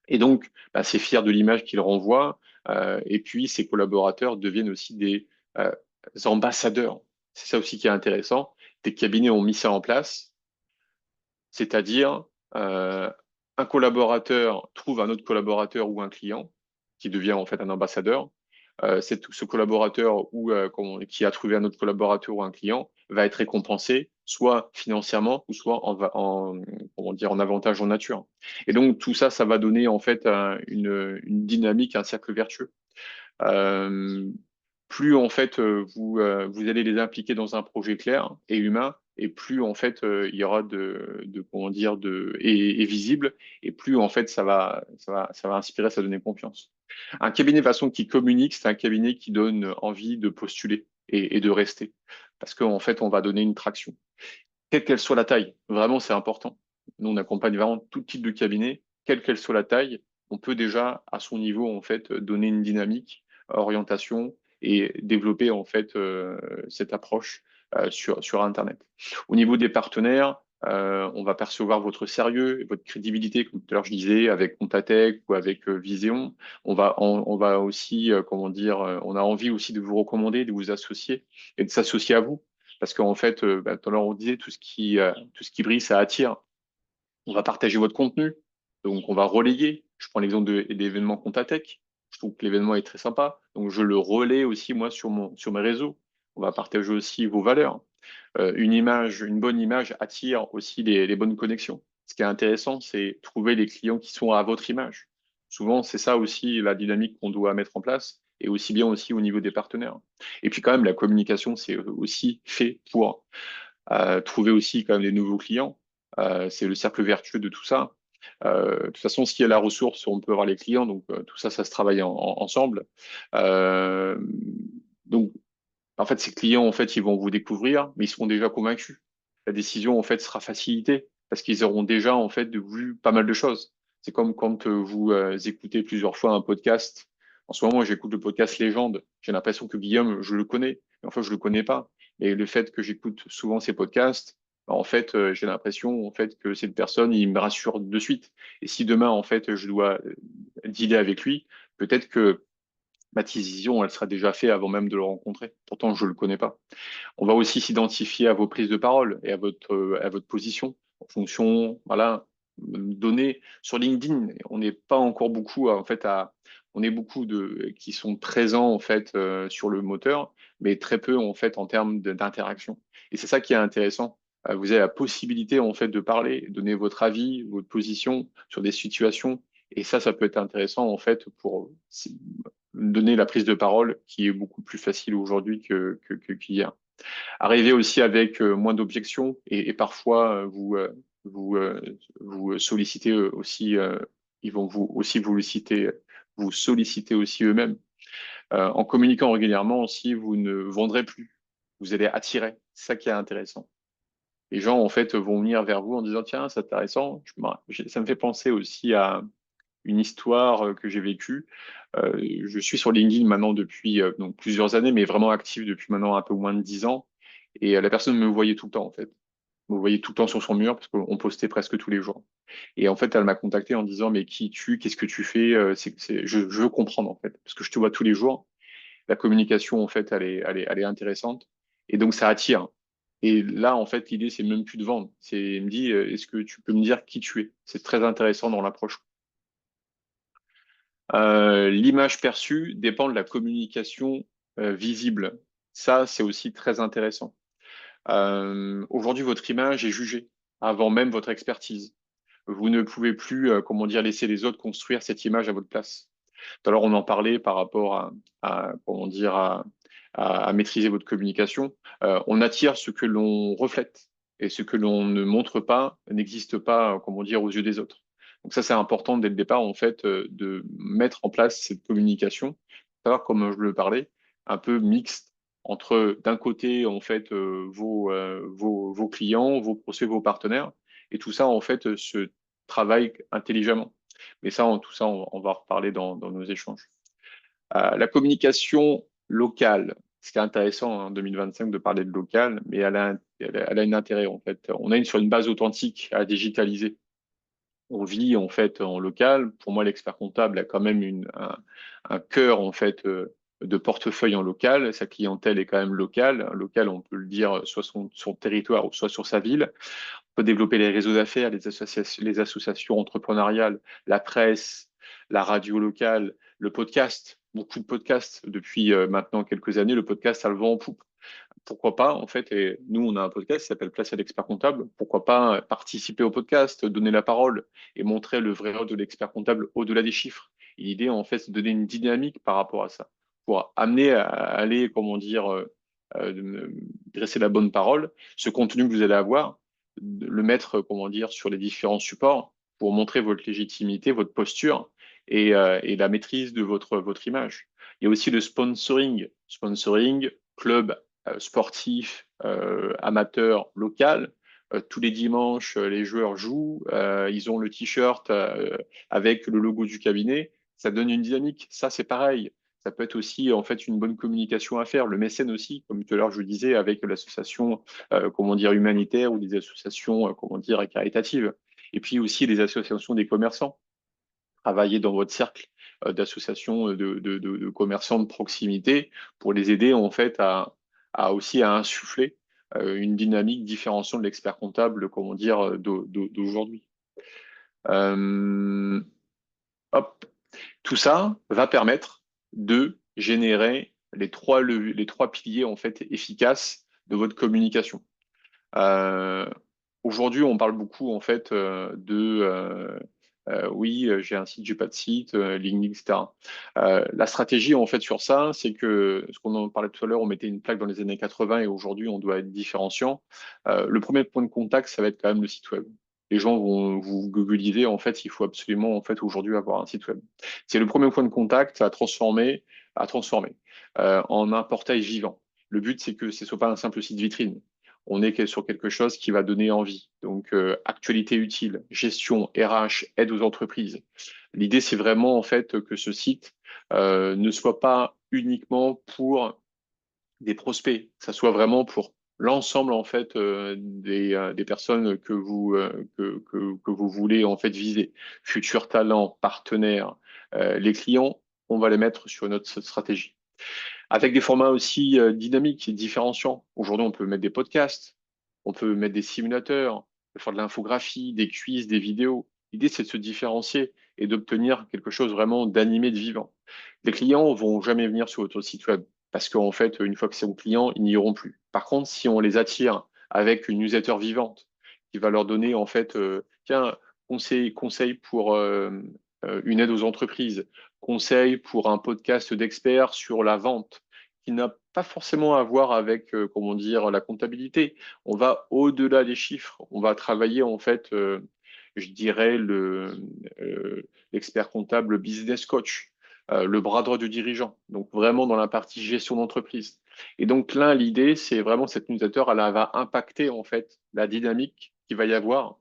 A: Et donc, bah, c'est fier de l'image qu'il renvoie. Et puis, ses collaborateurs deviennent aussi des ambassadeurs. C'est ça aussi qui est intéressant. Des cabinets ont mis ça en place, c'est-à-dire un collaborateur trouve un autre collaborateur ou un client qui devient en fait un ambassadeur. Ce collaborateur qui a trouvé un autre collaborateur ou un client va être récompensé soit financièrement ou soit comment dire, en avantage en nature. Et donc tout ça, ça va donner en fait une dynamique, un cercle vertueux. Euh, Plus en fait vous allez les impliquer dans un projet clair et humain, et plus en fait il y aura comment dire et visible, et plus en fait ça va inspirer, ça va donner confiance. Un cabinet de façon qui communique, c'est un cabinet qui donne envie de postuler et de rester, parce qu'en fait on va donner une traction, quelle qu'elle soit la taille. Vraiment, c'est important. Nous, on accompagne vraiment tout type de cabinet, quelle qu'elle soit la taille. On peut déjà, à son niveau, en fait, donner une dynamique, orientation et développer, en fait, cette approche sur Internet. Au niveau des partenaires, on va percevoir votre sérieux et votre crédibilité, comme tout à l'heure je disais, avec Contatec ou avec Viséon. On va aussi, comment dire, on a envie aussi de vous recommander, de vous associer et de s'associer à vous. Parce qu'en fait, bah, tout à l'heure, on disait, tout ce qui brille, ça attire. On va partager votre contenu. Donc, on va relayer. Je prends l'exemple d'événements Contatec. Je trouve que l'événement est très sympa. Donc, je le relaie aussi, moi, sur mes réseaux. On va partager aussi vos valeurs. Une bonne image attire aussi les bonnes connexions. Ce qui est intéressant, c'est trouver les clients qui sont à votre image. Souvent, c'est ça aussi la dynamique qu'on doit mettre en place, et aussi bien aussi au niveau des partenaires. Et puis quand même, la communication, c'est aussi fait pour trouver aussi quand même des nouveaux clients. C'est le cercle vertueux de tout ça. De toute façon, s'il y a la ressource, on peut avoir les clients, donc tout ça, ça se travaille ensemble. Euh, donc en fait, ces clients, en fait, ils vont vous découvrir, mais ils seront déjà convaincus. La décision, en fait, sera facilitée parce qu'ils auront déjà, en fait, vu pas mal de choses. C'est comme quand vous écoutez plusieurs fois un podcast. En ce moment, j'écoute le podcast Légende. J'ai l'impression que Guillaume, je le connais, mais en fait, je le connais pas. Et le fait que j'écoute souvent ces podcasts, bah, en fait, j'ai l'impression, en fait, que cette personne, il me rassure de suite. Et si demain, en fait, je dois dealer avec lui, peut-être que ma décision, elle sera déjà faite avant même de le rencontrer. Pourtant, je ne le connais pas. On va aussi s'identifier à vos prises de parole et à votre position en fonction, voilà, donner sur LinkedIn. On n'est pas encore beaucoup, en fait, on est beaucoup qui sont présents, en fait, sur le moteur, mais très peu, en fait, en termes d'interaction. Et c'est ça qui est intéressant. Vous avez la possibilité, en fait, de parler, donner votre avis, votre position sur des situations. Et ça peut être intéressant, en fait, pour donner la prise de parole qui est beaucoup plus facile aujourd'hui qu'hier. Arriver aussi avec moins d'objections et parfois vous solliciter aussi, ils vont vous solliciter aussi eux-mêmes. En communiquant régulièrement aussi, vous ne vendrez plus, vous allez attirer. C'est ça qui est intéressant. Les gens en fait vont venir vers vous en disant tiens, c'est intéressant. Ça me fait penser aussi à une histoire que j'ai vécue. Je suis sur LinkedIn maintenant depuis donc plusieurs années, mais vraiment actif depuis maintenant un peu moins de 10 ans. Et la personne me voyait tout le temps, en fait. Me voyait tout le temps sur son mur parce qu'on postait presque tous les jours. Et en fait, elle m'a contacté en disant, mais qui es-tu? Qu'est-ce que tu fais? Je veux comprendre, en fait, parce que je te vois tous les jours. La communication, en fait, elle est intéressante. Et donc, ça attire. Et là, en fait, l'idée, c'est même plus de vendre. Il me dit, est-ce que tu peux me dire qui tu es? C'est très intéressant dans l'approche. L'image perçue dépend de la communication visible. Ça, c'est aussi très intéressant. Aujourd'hui, votre image est jugée avant même votre expertise. Vous ne pouvez plus, comment dire, laisser les autres construire cette image à votre place. Tout à l'heure, on en parlait par rapport comment dire, à maîtriser votre communication. On attire ce que l'on reflète et ce que l'on ne montre pas n'existe pas, comment dire, aux yeux des autres. Donc ça, c'est important dès le départ, en fait, de mettre en place cette communication, savoir, comme je le parlais, un peu mixte entre, d'un côté, en fait, vos clients, vos prospects, vos partenaires, et tout ça, en fait, se travaille intelligemment. Mais ça, tout ça, on va en reparler dans nos échanges. La communication locale, ce qui est intéressant en 2025 de parler de local, mais elle a un intérêt en fait. On est sur une base authentique à digitaliser. On vit en fait en local. Pour moi, l'expert comptable a quand même un cœur en fait de portefeuille en local. Sa clientèle est quand même locale. Local, on peut le dire soit son territoire ou soit sur sa ville. On peut développer les réseaux d'affaires, les associations entrepreneuriales, la presse, la radio locale, le podcast. Beaucoup de podcasts depuis maintenant quelques années. Le podcast a le vent en poupe. Pourquoi pas, en fait, et nous, on a un podcast qui s'appelle Place à l'expert comptable. Pourquoi pas participer au podcast, donner la parole et montrer le vrai rôle de l'expert comptable au-delà des chiffres. Et l'idée, en fait, c'est de donner une dynamique par rapport à ça, pour amener à aller, comment dire, dresser la bonne parole, ce contenu que vous allez avoir, le mettre, comment dire, sur les différents supports pour montrer votre légitimité, votre posture et la maîtrise de votre image. Il y a aussi le sponsoring, club sportif, amateur, local. Tous les dimanches, les joueurs jouent, ils ont le t-shirt avec le logo du cabinet. Ça donne une dynamique. Ça, c'est pareil. Ça peut être aussi en fait une bonne communication à faire. Le mécène aussi, comme tout à l'heure je vous disais, avec l'association comment dire humanitaire ou des associations comment dire caritatives. Et puis aussi les associations des commerçants. Travailler dans votre cercle d'associations de commerçants de proximité pour les aider en fait aussi à insuffler une dynamique différenciante de l'expert comptable, comment dire, d'aujourd'hui. Euh, hop. Tout ça va permettre de générer les trois piliers en fait efficaces de votre communication. Euh, Aujourd'hui, on parle beaucoup en fait oui, j'ai un site, j'ai pas de site, LinkedIn, etc. La stratégie en fait sur ça, c'est que ce qu'on en parlait tout à l'heure, on mettait une plaque dans les années 80 et aujourd'hui, on doit être différenciant. Le premier point de contact, ça va être quand même le site web. Les gens vont vous googliser, en fait, il faut absolument en fait aujourd'hui avoir un site web. C'est le premier point de contact à transformer en un portail vivant. Le but, c'est que ce soit pas un simple site vitrine, on est sur quelque chose qui va donner envie. Donc, actualité utile, gestion, RH, aide aux entreprises. L'idée, c'est vraiment en fait que ce site ne soit pas uniquement pour des prospects, que ça soit vraiment pour l'ensemble en fait des personnes que vous voulez en fait viser, futurs talents, partenaires, les clients, on va les mettre sur notre stratégie. Avec des formats aussi dynamiques et différenciants. Aujourd'hui, on peut mettre des podcasts, on peut mettre des simulateurs, on peut faire de l'infographie, des quiz, des vidéos. L'idée, c'est de se différencier et d'obtenir quelque chose vraiment d'animé, de vivant. Les clients vont jamais venir sur votre site web parce qu'en fait, une fois que c'est vos clients, ils n'y iront plus. Par contre, si on les attire avec une newsletter vivante qui va leur donner en fait, tiens, conseil pour une aide aux entreprises, conseil pour un podcast d'experts sur la vente, qui n'a pas forcément à voir avec, comment dire, la comptabilité. On va au-delà des chiffres. On va travailler en fait, je dirais l'expert comptable business coach, le bras droit du dirigeant. Donc vraiment dans la partie gestion d'entreprise. Et donc là, l'idée, c'est vraiment cette newsletter, elle va impacter en fait la dynamique qu'il va y avoir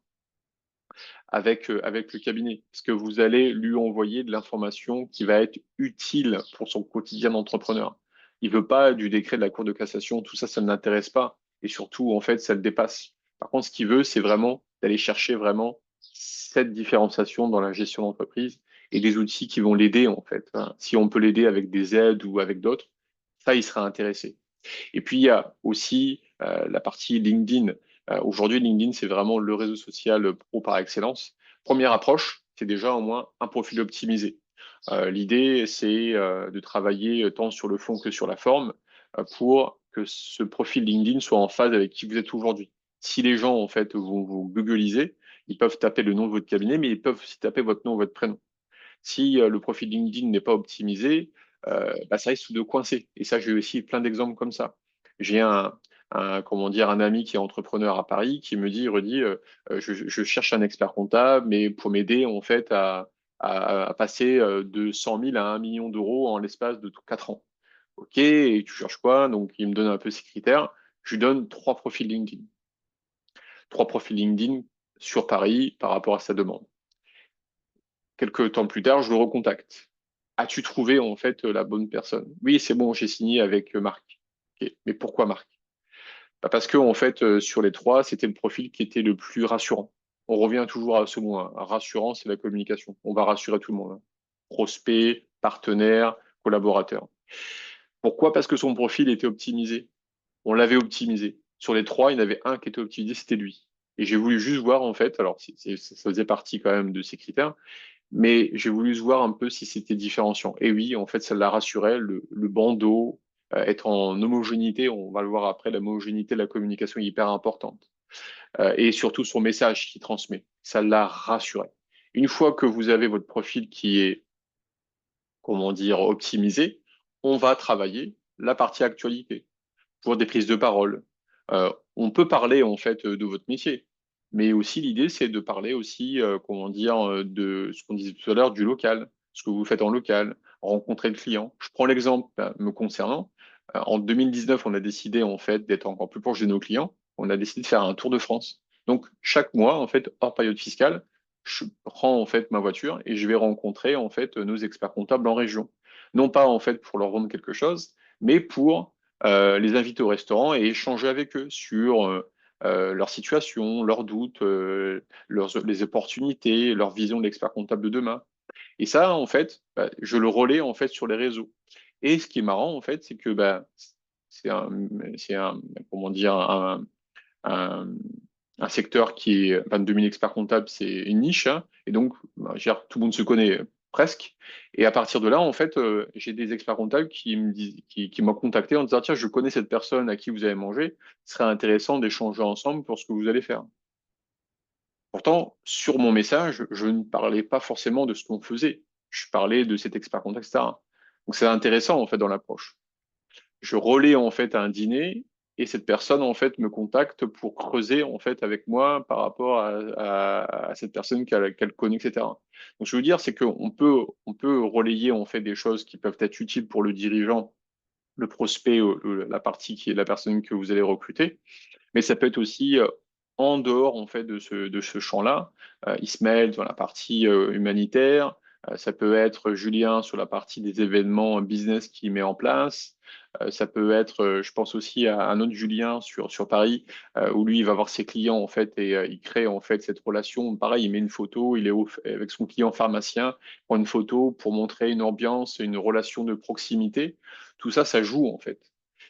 A: avec le cabinet, parce que vous allez lui envoyer de l'information qui va être utile pour son quotidien d'entrepreneur. Il veut pas du décret de la Cour de cassation, tout ça, ça ne l'intéresse pas, et surtout, en fait, ça le dépasse. Par contre, ce qu'il veut, c'est vraiment d'aller chercher vraiment cette différenciation dans la gestion d'entreprise et des outils qui vont l'aider, en fait, hein. Si on peut l'aider avec des aides ou avec d'autres, ça, il sera intéressé. Et puis, il y a aussi la partie LinkedIn. Aujourd'hui, LinkedIn, c'est vraiment le réseau social pro par excellence. Première approche, c'est déjà au moins un profil optimisé. L'idée, c'est de travailler tant sur le fond que sur la forme pour que ce profil LinkedIn soit en phase avec qui vous êtes aujourd'hui. Si les gens, en fait, vont vous googliser, ils peuvent taper le nom de votre cabinet, mais ils peuvent aussi taper votre nom, votre prénom. Si le profil LinkedIn n'est pas optimisé, bah, ça risque de coincer. Et ça, j'ai aussi plein d'exemples comme ça. J'ai comment dire, un ami qui est entrepreneur à Paris qui me dit, il redit, je cherche un expert comptable, mais pour m'aider en fait à passer de 100 000 à 1 million d'euros en l'espace de 4 ans. OK, et tu cherches quoi? Donc, il me donne un peu ses critères. Je lui donne 3 profils LinkedIn. 3 profils LinkedIn sur Paris par rapport à sa demande. Quelques temps plus tard, je le recontacte. As-tu trouvé en fait la bonne personne? Oui, c'est bon, j'ai signé avec Marc. Ok. Mais pourquoi Marc? Bah, parce que en fait, sur les trois, c'était le profil qui était le plus rassurant. On revient toujours à ce mot, hein. Rassurant, c'est la communication. On va rassurer tout le monde, hein. Prospect, partenaire, collaborateur. Pourquoi? Parce que son profil était optimisé. On l'avait optimisé. Sur les trois, il y en avait un qui était optimisé, c'était lui. Et j'ai voulu juste voir, en fait, alors ça faisait partie quand même de ces critères, mais j'ai voulu voir un peu si c'était différenciant. Et oui, en fait, ça l'a rassuré, le bandeau, être en homogénéité, on va le voir après, l'homogénéité de la communication est hyper importante. Et surtout son message qu'il transmet, ça l'a rassuré. Une fois que vous avez votre profil qui est, comment dire, optimisé, on va travailler la partie actualité pour des prises de parole. On peut parler en fait de votre métier, mais aussi l'idée c'est de parler aussi, comment dire, de ce qu'on disait tout à l'heure du local, ce que vous faites en local, rencontrer le client. Je prends l'exemple me concernant. En 2019, on a décidé en fait d'être encore plus proche de nos clients. On a décidé de faire un tour de France. Donc chaque mois, en fait, hors période fiscale, je prends en fait ma voiture et je vais rencontrer en fait nos experts comptables en région. Non pas en fait pour leur vendre quelque chose, mais pour les inviter au restaurant et échanger avec eux sur leur situation, leurs doutes, les opportunités, leur vision de l'expert comptable de demain. Et ça, en fait, bah, je le relais en fait sur les réseaux. Et ce qui est marrant, en fait, c'est que bah, c'est un, c'est un, comment dire, un, un secteur qui est 22 000 experts comptables, c'est une niche, hein, et donc bah, je veux dire, tout le monde se connaît presque. Et à partir de là, en fait, j'ai des experts comptables qui me disent, qui m'ont contacté en disant, tiens, je connais cette personne à qui vous avez mangé, ce serait intéressant d'échanger ensemble pour ce que vous allez faire. Pourtant, sur mon message, je ne parlais pas forcément de ce qu'on faisait. Je parlais de cet expert comptable, etc. Donc c'est intéressant en fait dans l'approche. Je relais en fait à un dîner et cette personne en fait me contacte pour creuser en fait avec moi par rapport à cette personne qu'elle connaît, etc. Donc je veux dire, c'est on peut relayer en fait des choses qui peuvent être utiles pour le dirigeant, le prospect, la partie qui est la personne que vous allez recruter, mais ça peut être aussi en dehors en fait de ce champ-là. Ismaël dans la partie humanitaire, ça peut être Julien sur la partie des événements business qu'il met en place. Ça peut être, je pense aussi à un autre Julien sur Paris, où lui, il va voir ses clients en fait et il crée en fait cette relation. Pareil, il met une photo, il est avec son client pharmacien, il prend une photo pour montrer une ambiance, une relation de proximité. Tout ça, ça joue en fait.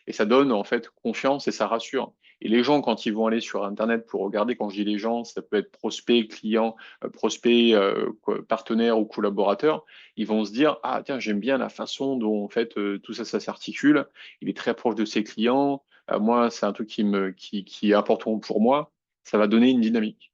A: Et ça donne en fait confiance et ça rassure. Et les gens, quand ils vont aller sur Internet pour regarder, quand je dis les gens, ça peut être prospect, client, prospect, partenaire ou collaborateur, ils vont se dire, ah tiens, j'aime bien la façon dont en fait tout ça, ça s'articule. Il est très proche de ses clients. Moi, c'est un truc qui est important pour moi. Ça va donner une dynamique.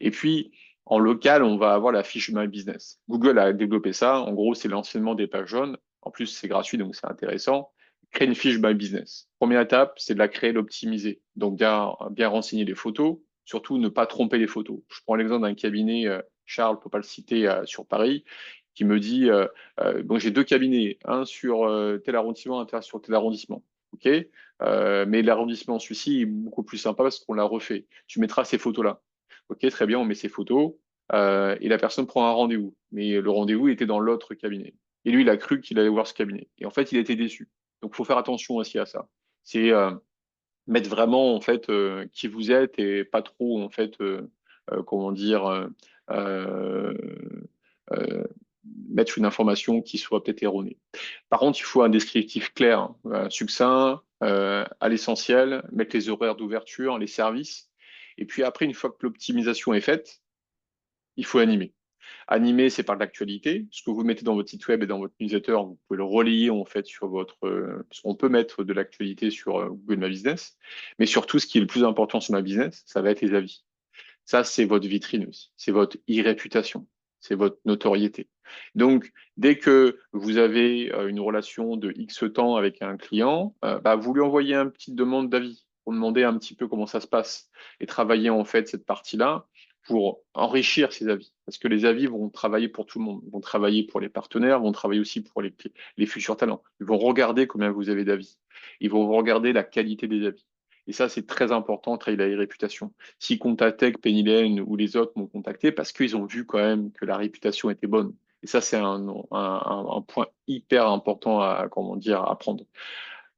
A: Et puis, en local, on va avoir la fiche My Business. Google a développé ça. En gros, c'est l'enseignement des pages jaunes. En plus, c'est gratuit, donc c'est intéressant. Créer une fiche My Business. Première étape, c'est de la créer, l'optimiser. Donc, bien renseigner les photos. Surtout, ne pas tromper les photos. Je prends l'exemple d'un cabinet, Charles, pour pas le citer, sur Paris, qui me dit, bon, j'ai deux cabinets, un sur tel arrondissement, un sur tel arrondissement. OK? Mais l'arrondissement, celui-ci est beaucoup plus sympa parce qu'on l'a refait. Tu mettras ces photos-là. Ok, très bien, on met ses photos et la personne prend un rendez-vous. Mais le rendez-vous était dans l'autre cabinet. Et lui, il a cru qu'il allait voir ce cabinet. Et en fait, il a été déçu. Donc, il faut faire attention aussi à ça. C'est mettre vraiment en fait qui vous êtes et pas trop en fait comment dire euh, euh, mettre une information qui soit peut-être erronée. Par contre, il faut un descriptif clair, hein, succinct, à l'essentiel, mettre les horaires d'ouverture, les services. Et puis après, une fois que l'optimisation est faite, il faut animer. Animer, c'est par l'actualité. Ce que vous mettez dans votre site web et dans votre newsletter, vous pouvez le relayer en fait sur votre. Parce qu'on peut mettre de l'actualité sur Google My Business, mais surtout, ce qui est le plus important sur ma business, ça va être les avis. Ça, c'est votre vitrine aussi. C'est votre e-réputation. C'est votre notoriété. Donc, dès que vous avez une relation de X temps avec un client, bah, vous lui envoyez une petite demande d'avis pour demander un petit peu comment ça se passe et travailler en fait cette partie-là pour enrichir ces avis. Parce que les avis vont travailler pour tout le monde, vont travailler pour les partenaires, vont travailler aussi pour les futurs talents. Ils vont regarder combien vous avez d'avis. Ils vont regarder la qualité des avis. Et ça, c'est très important, travailler la réputation. Si Contatec, Penny Lane ou les autres m'ont contacté, parce qu'ils ont vu quand même que la réputation était bonne. Et ça, c'est un point hyper important à, comment dire, à prendre.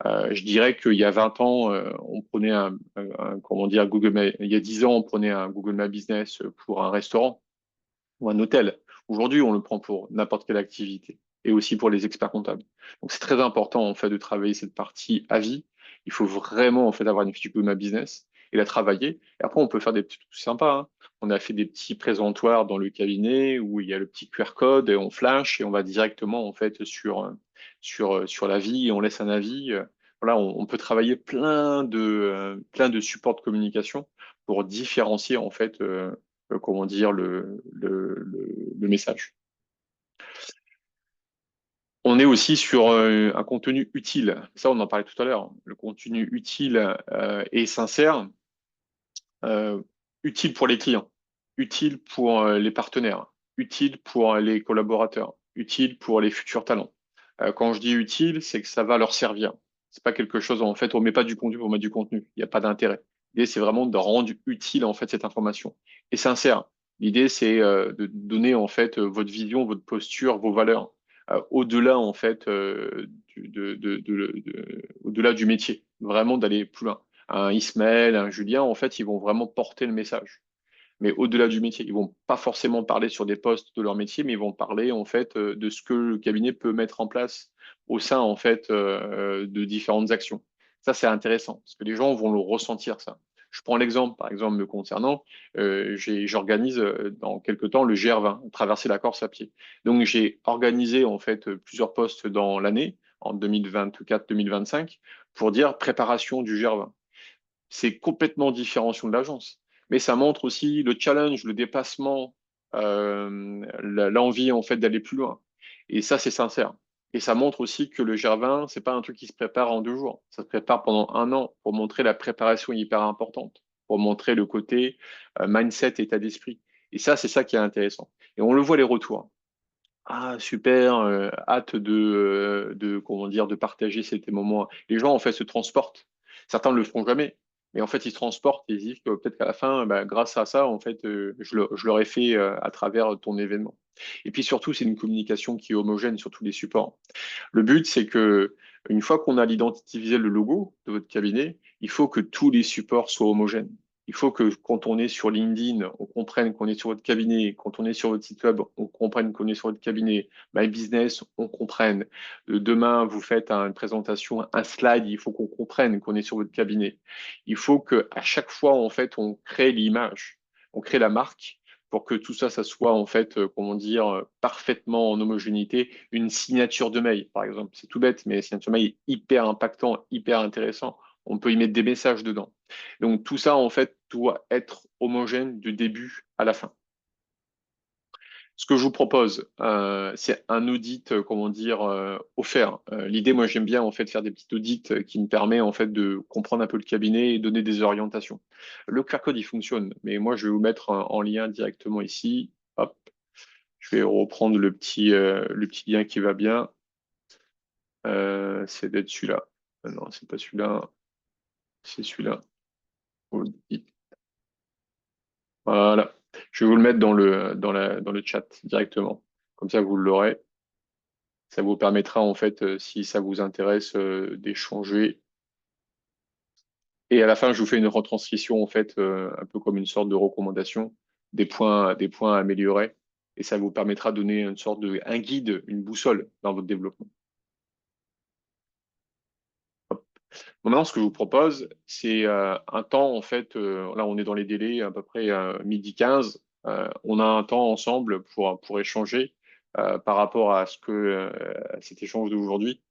A: Je dirais qu'il y a 20 ans, on prenait comment dire, il y a 10 ans, on prenait un Google My Business pour un restaurant ou un hôtel. Aujourd'hui, on le prend pour n'importe quelle activité et aussi pour les experts comptables. Donc, c'est très important, en fait, de travailler cette partie à vie. Il faut vraiment, en fait, avoir une fiche Google My Business et la travailler. Et après, on peut faire des petits trucs sympas, hein. On a fait des petits présentoirs dans le cabinet où il y a le petit QR code et on flash et on va directement, en fait, sur la vie et on laisse un avis. Voilà, on peut travailler plein de supports de communication pour différencier, en fait, comment dire, le message. On est aussi sur un contenu utile. Ça, on en parlait tout à l'heure. Le contenu utile et sincère, euh, utile pour les clients, utile pour les partenaires, utile pour les collaborateurs, utile pour les futurs talents. Quand je dis utile, c'est que ça va leur servir. C'est pas quelque chose, en fait, on met pas du contenu pour mettre du contenu. Il n'y a pas d'intérêt. L'idée, c'est vraiment de rendre utile, en fait, cette information. Et sincère. L'idée, c'est de donner, en fait, votre vision, votre posture, vos valeurs, au-delà, en fait, au-delà du métier. Vraiment d'aller plus loin. Un Ismaël, un Julien, en fait, ils vont vraiment porter le message. Mais au-delà du métier, ils vont pas forcément parler sur des postes de leur métier, mais ils vont parler en fait de ce que le cabinet peut mettre en place au sein en fait de différentes actions. Ça, c'est intéressant parce que les gens vont le ressentir ça. Je prends l'exemple, par exemple, me concernant, j'organise dans quelque temps le GR20, traverser la Corse à pied. Donc, j'ai organisé en fait plusieurs postes dans l'année, en 2024-2025, pour dire préparation du GR20. C'est complètement différenciation de l'agence. Mais ça montre aussi le challenge, le dépassement, l'envie en fait d'aller plus loin. Et ça, c'est sincère. Et ça montre aussi que le Gervin, c'est pas un truc qui se prépare en 2 jours. Ça se prépare pendant un an pour montrer la préparation hyper importante, pour montrer le côté mindset, état d'esprit. Et ça, c'est ça qui est intéressant. Et on le voit les retours. Ah, super, hâte comment dire, de partager ces moments. Les gens, en fait, se transportent. Certains ne le feront jamais, mais en fait, ils se transportent et ils disent que peut-être qu'à la fin, bah, grâce à ça, en fait, je l'aurais fait à travers ton événement. Et puis surtout, c'est une communication qui est homogène sur tous les supports. Le but, c'est que une fois qu'on a l'identité visuelle, le logo de votre cabinet, il faut que tous les supports soient homogènes. Il faut que quand on est sur LinkedIn, on comprenne qu'on est sur votre cabinet. Quand on est sur votre site web, on comprenne qu'on est sur votre cabinet. My Business, on comprenne. Demain, vous faites une présentation, un slide, il faut qu'on comprenne qu'on est sur votre cabinet. Il faut que à chaque fois, en fait, on crée l'image, on crée la marque pour que tout ça, ça soit en fait, comment dire, parfaitement en homogénéité, une signature de mail, par exemple. C'est tout bête, mais une signature de mail est hyper impactant, hyper intéressant. On peut y mettre des messages dedans. Donc tout ça, en fait, doit être homogène du début à la fin. Ce que je vous propose, c'est un audit, comment dire, offert. L'idée, moi, j'aime bien en fait faire des petits audits qui me permet en fait de comprendre un peu le cabinet et donner des orientations. Le QR code, il fonctionne, mais moi, je vais vous mettre en lien directement ici. Hop, je vais reprendre le petit lien qui va bien. C'est d'être celui-là. Non, c'est pas celui-là, c'est celui-là. Audit. Voilà. Je vais vous le mettre dans le chat directement. Comme ça, vous l'aurez. Ça vous permettra, en fait, si ça vous intéresse, d'échanger. Et à la fin, je vous fais une retranscription, en fait, un peu comme une sorte de recommandation, des points à améliorer. Et ça vous permettra de donner une sorte un guide, une boussole dans votre développement. Maintenant, ce que je vous propose, c'est un temps, en fait, là, on est dans les délais à peu près 12h15. On a un temps ensemble pour échanger par rapport à à cet échange d'aujourd'hui.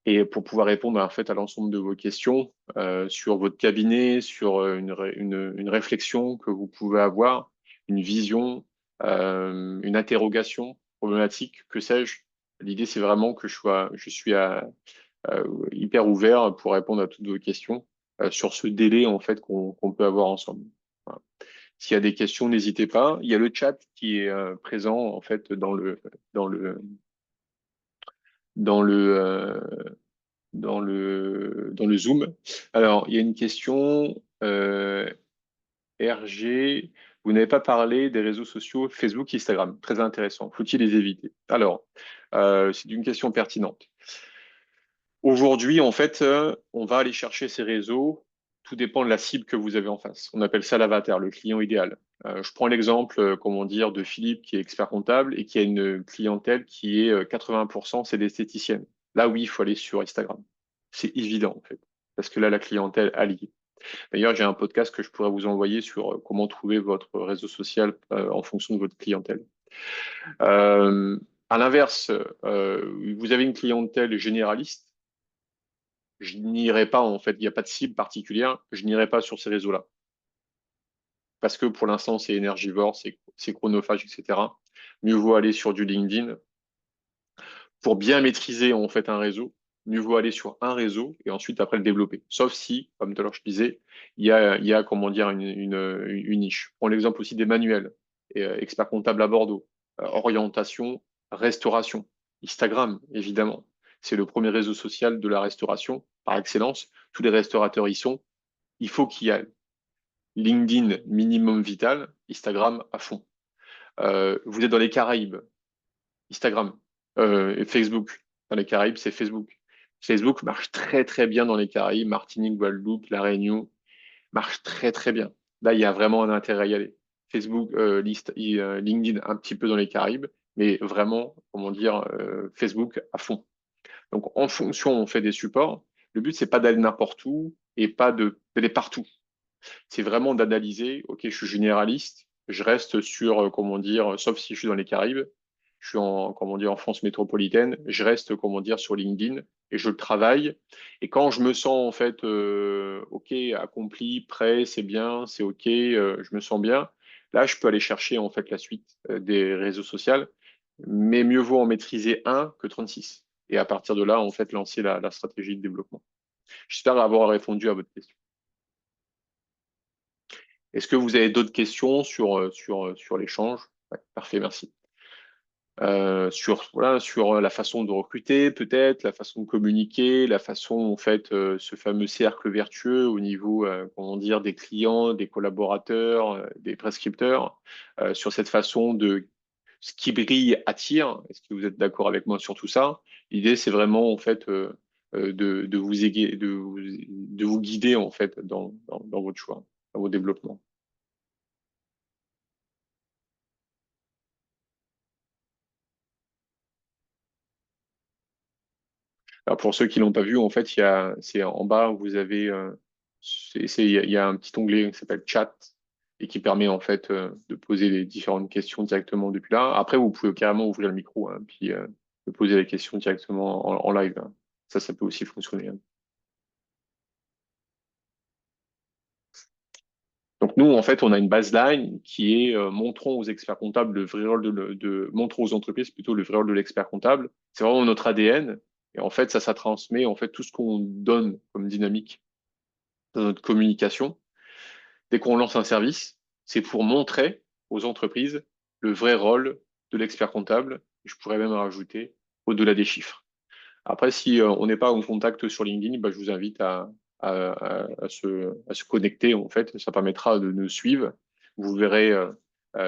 A: Et pour pouvoir répondre en fait à l'ensemble de vos questions sur votre cabinet, sur une réflexion que vous pouvez avoir, une vision, une interrogation problématique, que sais-je. L'idée, c'est vraiment que je suis hyper ouvert pour répondre à toutes vos questions sur ce délai en fait qu'on peut avoir ensemble. Voilà. S'il y a des questions, n'hésitez pas. Il y a le chat qui est présent en fait dans le dans le dans le Zoom. Alors, il y a une question, RG, vous n'avez pas parlé des réseaux sociaux Facebook et Instagram. Très intéressant. Faut-il les éviter? Alors, c'est une question pertinente. Aujourd'hui, en fait, on va aller chercher ces réseaux. Tout dépend de la cible que vous avez en face. On appelle ça l'avatar, le client idéal. Je prends l'exemple, comment dire, de Philippe qui est expert comptable et qui a une clientèle qui est 80%, c'est des esthéticiennes. Là, oui, il faut aller sur Instagram. C'est évident, en fait, parce que là, la clientèle allie. D'ailleurs, j'ai un podcast que je pourrais vous envoyer sur comment trouver votre réseau social en fonction de votre clientèle. Euh, à l'inverse, vous avez une clientèle généraliste, je n'irai pas, en fait, il n'y a pas de cible particulière, je n'irai pas sur ces réseaux-là. Parce que pour l'instant, c'est énergivore, c'est chronophage, etc. Mieux vaut aller sur du LinkedIn. Pour bien maîtriser, en fait, un réseau, mieux vaut aller sur un réseau et ensuite, après, le développer. Sauf si, comme tout à l'heure, je disais, il y a comment dire, une niche. Prends l'exemple aussi des manuels. Expert comptable à Bordeaux. Orientation, restauration. Instagram, évidemment. C'est le premier réseau social de la restauration, par excellence. Tous les restaurateurs y sont. Il faut qu'il y ait LinkedIn minimum vital, Instagram à fond. Vous êtes dans les Caraïbes, Instagram, et Facebook. Dans les Caraïbes, c'est Facebook. Facebook marche très très bien dans les Caraïbes, Martinique, Guadeloupe, La Réunion, marche très très bien. Là, il y a vraiment un intérêt à y aller. Facebook, LinkedIn un petit peu dans les Caraïbes, mais vraiment, comment dire, Facebook à fond. Donc, en fonction, on fait des supports. Le but, c'est pas d'aller n'importe où et pas d'aller partout. C'est vraiment d'analyser, ok, je suis généraliste, je reste sur, comment dire, sauf si je suis dans les Caraïbes, je suis en, comment dire, en France métropolitaine, je reste, comment dire, sur LinkedIn et je le travaille. Et quand je me sens, en fait, ok, accompli, prêt, c'est bien, c'est ok, je me sens bien, là, je peux aller chercher, en fait, la suite des réseaux sociaux, mais mieux vaut en maîtriser un que 36. Et à partir de là, en fait, lancer la stratégie de développement. J'espère avoir répondu à votre question. Est-ce que vous avez d'autres questions sur l'échange? Ouais, parfait, merci. Sur la façon de recruter, peut-être, la façon de communiquer, la façon, en fait, ce fameux cercle vertueux au niveau, comment dire, des clients, des collaborateurs, des prescripteurs, sur cette façon de ce qui brille attire. Est-ce que vous êtes d'accord avec moi sur tout ça? L'idée, c'est vraiment, en fait, de vous aiguiller, de vous guider, en fait, dans votre choix, dans vos développements. Alors pour ceux qui l'ont pas vu, en fait, c'est en bas, vous avez, il y a un petit onglet qui s'appelle Chat et qui permet en fait de poser les différentes questions directement depuis là. Après, vous pouvez carrément ouvrir le micro, hein, puis de poser les questions directement en live, hein. Ça peut aussi fonctionner, hein. Donc nous, en fait, on a une baseline qui est montrons aux experts comptables le vrai rôle montrons aux entreprises plutôt le vrai rôle de l'expert comptable. C'est vraiment notre ADN. Et en fait, ça transmet en fait tout ce qu'on donne comme dynamique dans notre communication. Dès qu'on lance un service, c'est pour montrer aux entreprises le vrai rôle de l'expert comptable. Je pourrais même rajouter au-delà des chiffres. Après, si on n'est pas en contact sur LinkedIn, bah, je vous invite à se connecter. En fait, ça permettra de nous suivre. Vous verrez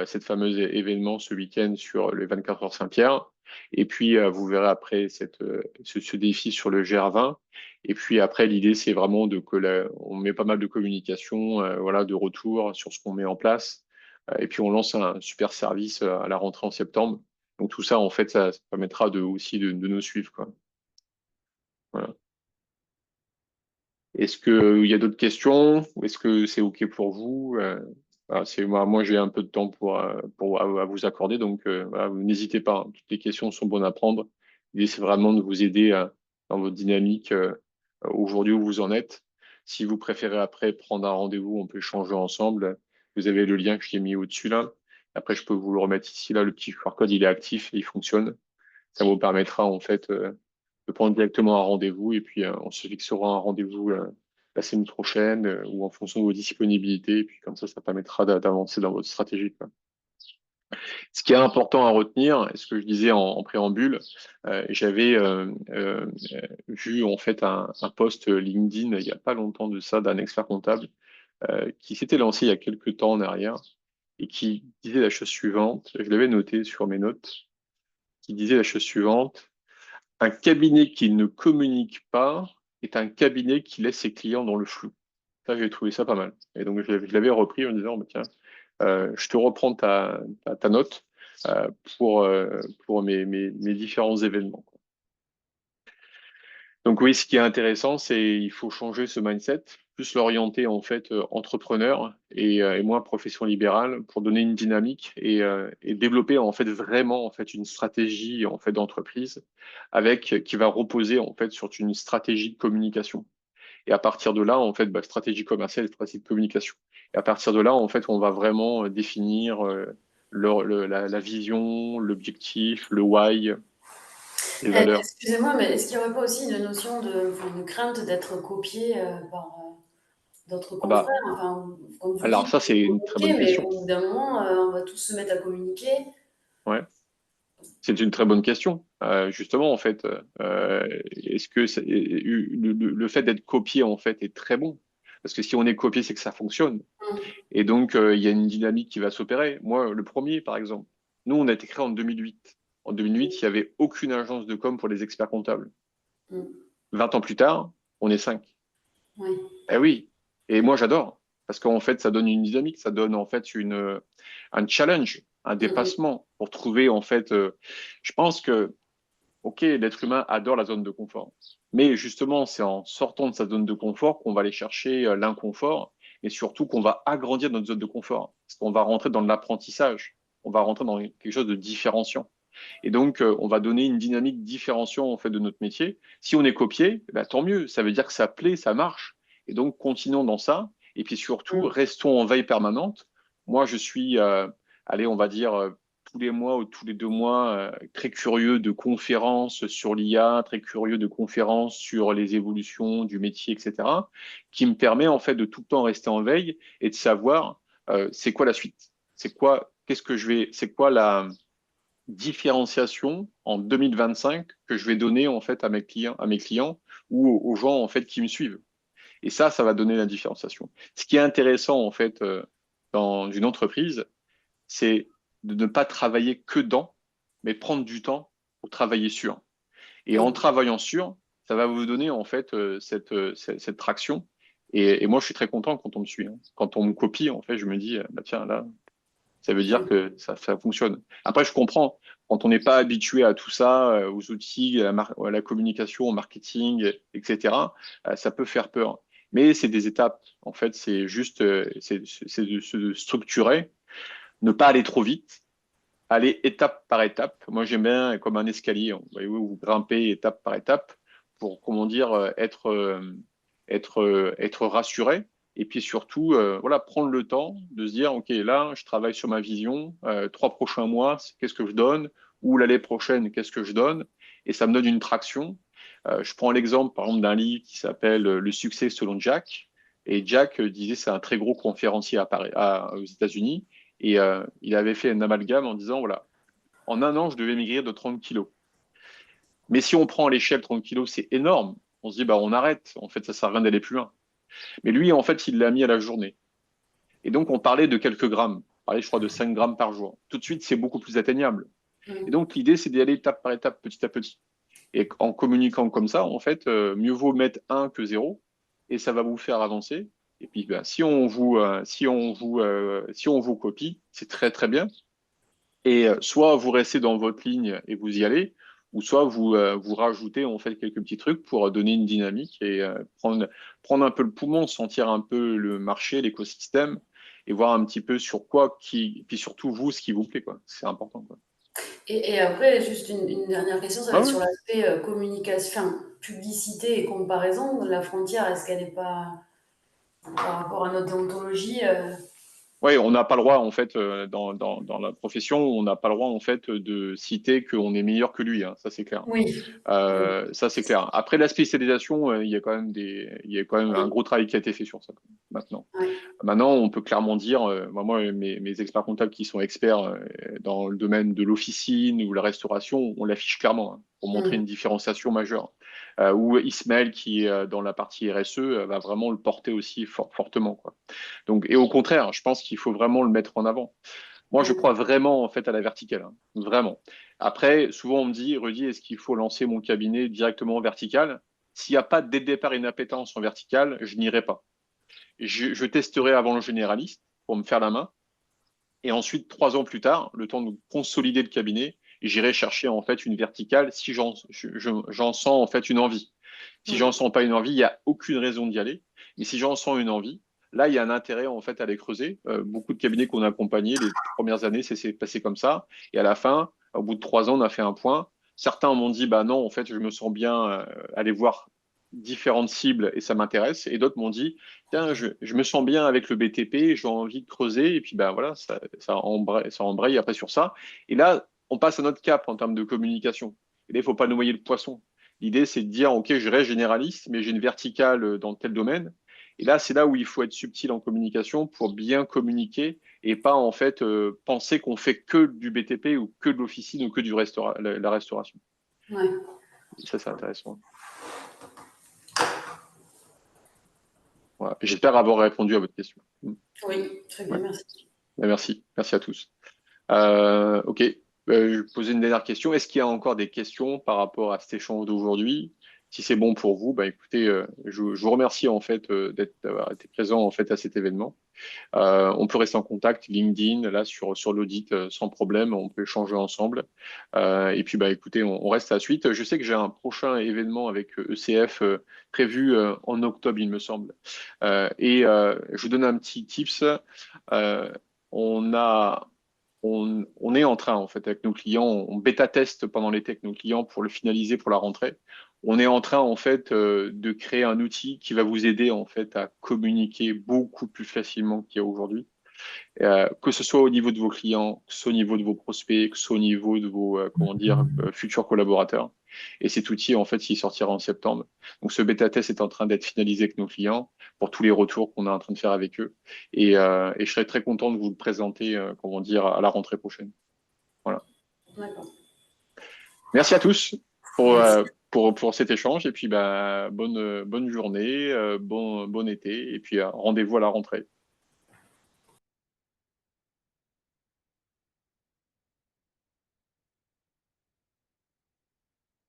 A: cette fameuse événement ce week-end sur les 24 heures Saint-Pierre. Et puis, vous verrez après ce défi sur le GR20. Et puis après, l'idée, c'est vraiment on met pas mal de communication, voilà, de retour sur ce qu'on met en place. Et puis, on lance un super service à la rentrée en septembre. Donc, tout ça, en fait, ça permettra aussi de nous suivre, quoi. Voilà. Est-ce qu'il y a d'autres questions ou est-ce que c'est OK pour vous? Voilà, moi, j'ai un peu de temps à vous accorder, donc voilà, vous n'hésitez pas, hein. Toutes les questions sont bonnes à prendre. L'idée, c'est vraiment de vous aider dans votre dynamique aujourd'hui où vous en êtes. Si vous préférez après prendre un rendez-vous, on peut échanger ensemble. Vous avez le lien que j'ai mis au-dessus là. Après, je peux vous le remettre ici. Là, le petit QR code, il est actif et il fonctionne. Ça vous permettra en fait de prendre directement un rendez-vous et puis on se fixera un rendez-vous la semaine prochaine ou en fonction de vos disponibilités. Et puis comme ça permettra d'avancer dans votre stratégie, quoi. Ce qui est important à retenir, et ce que je disais en préambule, j'avais vu en fait un post LinkedIn il n'y a pas longtemps de ça d'un expert comptable qui s'était lancé il y a quelques temps en arrière et qui disait la chose suivante, je l'avais noté sur mes notes, qui disait la chose suivante, un cabinet qui ne communique pas est un cabinet qui laisse ses clients dans le flou. Ça, j'ai trouvé ça pas mal. Et donc, je l'avais repris en disant, bah, tiens, je te reprends ta note euh, pour mes différents événements. Donc oui, ce qui est intéressant, c'est il faut changer ce mindset, plus l'orienter en fait entrepreneur et moins profession libérale pour donner une dynamique et développer en fait vraiment en fait une stratégie en fait d'entreprise avec qui va reposer en fait sur une stratégie de communication. Et à partir de là, en fait, bah, stratégie commerciale et stratégie de communication. Et à partir de là, en fait, on va vraiment définir la vision, l'objectif, le why, les valeurs.
C: Excusez-moi, mais est-ce qu'il n'y aurait pas aussi une notion enfin, une crainte d'être copié par d'autres
A: Ah bah,
C: confrères? Enfin, comme vous
A: alors
C: dites,
A: ça,
C: il
A: c'est
C: faut
A: une très bonne
C: communiquer, mais
A: question.
C: au bout d'un moment, on va tous se mettre à communiquer.
A: Ouais. C'est une très bonne question. Justement, en fait, est-ce que le fait d'être copié, en fait, est très bon? Parce que si on est copié, c'est que ça fonctionne.
C: Mm,
A: Et donc, il y a une dynamique qui va s'opérer. Moi, le premier, par exemple, nous, on a été créé en 2008. En 2008, il n'y avait aucune agence de com pour les experts comptables.
C: mm,
A: 20 ans plus tard, on est 5.
C: oui.
A: Eh oui. Et moi, j'adore. Parce qu'en fait, ça donne une dynamique, ça donne en fait un challenge, un
C: Mm, mm,
A: dépassement pour trouver en fait. Je pense que ok, l'être humain adore la zone de confort. Mais justement, c'est en sortant de sa zone de confort qu'on va aller chercher l'inconfort, et surtout qu'on va agrandir notre zone de confort. Parce qu'on va rentrer dans l'apprentissage. On va rentrer dans quelque chose de différenciant. Et donc, on va donner une dynamique différenciant en fait de notre métier. Si on est copié, bah, tant mieux. Ça veut dire que ça plaît, ça marche. Et donc, continuons dans ça. Et puis surtout,
C: mm.
A: restons en veille permanente. Moi, je suis, allez, on va dire, tous les mois ou tous les 2 mois, très curieux de conférences sur l'IA, très curieux de conférences sur les évolutions du métier, etc., qui me permet en fait de tout le temps rester en veille et de savoir c'est quoi la suite, c'est quoi, qu'est-ce que je vais, c'est quoi la différenciation en 2025 que je vais donner en fait à mes clients ou aux gens en fait qui me suivent. Et ça va donner la différenciation. Ce qui est intéressant en fait dans une entreprise, c'est de ne pas travailler que dans, mais prendre du temps pour travailler sur. Et en
C: Oui.
A: travaillant sur, ça va vous donner en fait cette traction. Et moi, je suis très content quand on me suit, hein. Quand on me copie, en fait, je me dis, bah, tiens, là, ça veut dire que ça fonctionne. Après, je comprends, quand on n'est pas habitué à tout ça, aux outils, à la communication, au marketing, etc., ça peut faire peur. Mais c'est des étapes. En fait, c'est juste, c'est de se structurer, ne pas aller trop vite, aller étape par étape. Moi, j'aime bien comme un escalier, vous voyez, où vous grimpez étape par étape pour, comment dire, être rassuré. Et puis surtout, voilà, prendre le temps de se dire, OK, là, je travaille sur ma vision, 3 prochains mois, qu'est-ce que je donne? Ou l'année prochaine, qu'est-ce que je donne? Et ça me donne une traction. Je prends l'exemple, par exemple, d'un livre qui s'appelle Le succès selon Jack. Et Jack disait, c'est un très gros conférencier à Paris, aux États-Unis. Et il avait fait un amalgame en disant, voilà, en un an, je devais maigrir de 30 kilos. Mais si on prend à l'échelle 30 kilos, c'est énorme. On se dit, bah, on arrête. En fait, ça sert à rien d'aller plus loin. Mais lui, en fait, il l'a mis à la journée. Et donc, on parlait de quelques grammes. On parlait, je crois, de 5 grammes par jour. Tout de suite, c'est beaucoup plus atteignable. Et
C: Mm.
A: donc, l'idée, c'est d'y aller étape par étape, petit à petit. Et en communiquant comme ça, en fait, mieux vaut mettre un que zéro. Et ça va vous faire avancer. Et puis, ben, si on vous copie, c'est très, très bien. Et soit vous restez dans votre ligne et vous y allez, ou soit vous rajoutez en fait quelques petits trucs pour donner une dynamique et prendre un peu le poumon, sentir un peu le marché, l'écosystème et voir un petit peu sur quoi puis surtout vous, ce qui vous plaît, quoi. C'est important, quoi.
C: Et après, juste une dernière question, ça va
A: Ouais,
C: être
A: ouais.
C: sur l'aspect communication, enfin, publicité et comparaison. La frontière, est-ce qu'elle n'est pas, par rapport à notre déontologie,
A: Oui, on n'a pas le droit, en fait, dans la profession, on n'a pas le droit, en fait, de citer qu'on est meilleur que lui, hein, ça c'est clair.
C: Oui,
A: Ça c'est clair. Après la spécialisation, il y a quand même il y a quand même un
C: oui,
A: gros travail qui a été fait sur ça maintenant.
C: oui.
A: Maintenant, on peut clairement dire, moi, mes experts comptables qui sont experts dans le domaine de l'officine ou la restauration, on l'affiche clairement hein, pour montrer une
C: Mm.
A: différenciation majeure. Ou Ismaël qui est dans la partie RSE va vraiment le porter aussi fortement, quoi. Donc, et au contraire, je pense qu'il faut vraiment le mettre en avant. Moi, je crois
C: Mm.
A: vraiment en fait à la verticale, hein, vraiment. Après, souvent on me dit, Rudy, est-ce qu'il faut lancer mon cabinet directement en vertical? S'il n'y a pas dès le départ une appétence en vertical, je n'irai pas. Je testerai avant le généraliste pour me faire la main. Et ensuite, 3 ans plus tard, le temps de consolider le cabinet, j'irai chercher en fait une verticale si j'en sens en fait une envie. Si j'en
C: Mm.
A: sens pas une envie, il n'y a aucune raison d'y aller. Mais si j'en sens une envie, là, il y a un intérêt en fait à les creuser. Beaucoup de cabinets qu'on a accompagnés les premières années, c'est passé comme ça. Et à la fin, au bout de 3 ans, on a fait un point. Certains m'ont dit, bah non, en fait, je me sens bien aller voir différentes cibles et ça m'intéresse. Et d'autres m'ont dit, tiens, je me sens bien avec le BTP, j'ai envie de creuser. Et puis, bah voilà, ça embraye après sur ça. Et là, on passe à notre cap en termes de communication. Et là, il ne faut pas noyer le poisson. L'idée, c'est de dire, OK, je reste généraliste, mais j'ai une verticale dans tel domaine. Et là, c'est là où il faut être subtil en communication pour bien communiquer et pas en fait penser qu'on fait que du BTP ou que de l'officine ou que du la restauration.
C: Ouais.
A: Et ça, c'est intéressant. Voilà. J'espère avoir répondu à votre question.
C: Oui, très
A: Ouais.
C: bien, merci.
A: Merci. Merci à tous. OK. Je vais poser une dernière question. Est-ce qu'il y a encore des questions par rapport à cet échange d'aujourd'hui? Si c'est bon pour vous, bah écoutez, je vous remercie en fait d'avoir été présent en fait à cet événement. On peut rester en contact, LinkedIn, là sur l'audit sans problème, on peut échanger ensemble. Et puis bah écoutez, on reste à la suite. Je sais que j'ai un prochain événement avec ECF prévu en octobre, il me semble. Je vous donne un petit tips. Euh, on a on est en train, en fait, avec nos clients, on bêta-teste pendant l'été avec nos clients pour le finaliser pour la rentrée. On est en train, en fait, de créer un outil qui va vous aider, en fait, à communiquer beaucoup plus facilement qu'il y a aujourd'hui. Que ce soit au niveau de vos clients, que ce soit au niveau de vos prospects, que ce soit au niveau de vos, comment dire, futurs collaborateurs. Et cet outil, en fait, il sortira en septembre. Donc, ce bêta test est en train d'être finalisé avec nos clients pour tous les retours qu'on est en train de faire avec eux. Et je serais très content de vous le présenter, comment dire, à la rentrée prochaine. Voilà.
C: D'accord.
A: Merci à tous
C: Merci.
A: pour cet échange. Et puis, bah, bonne journée, bon été. Et puis, rendez-vous à la rentrée.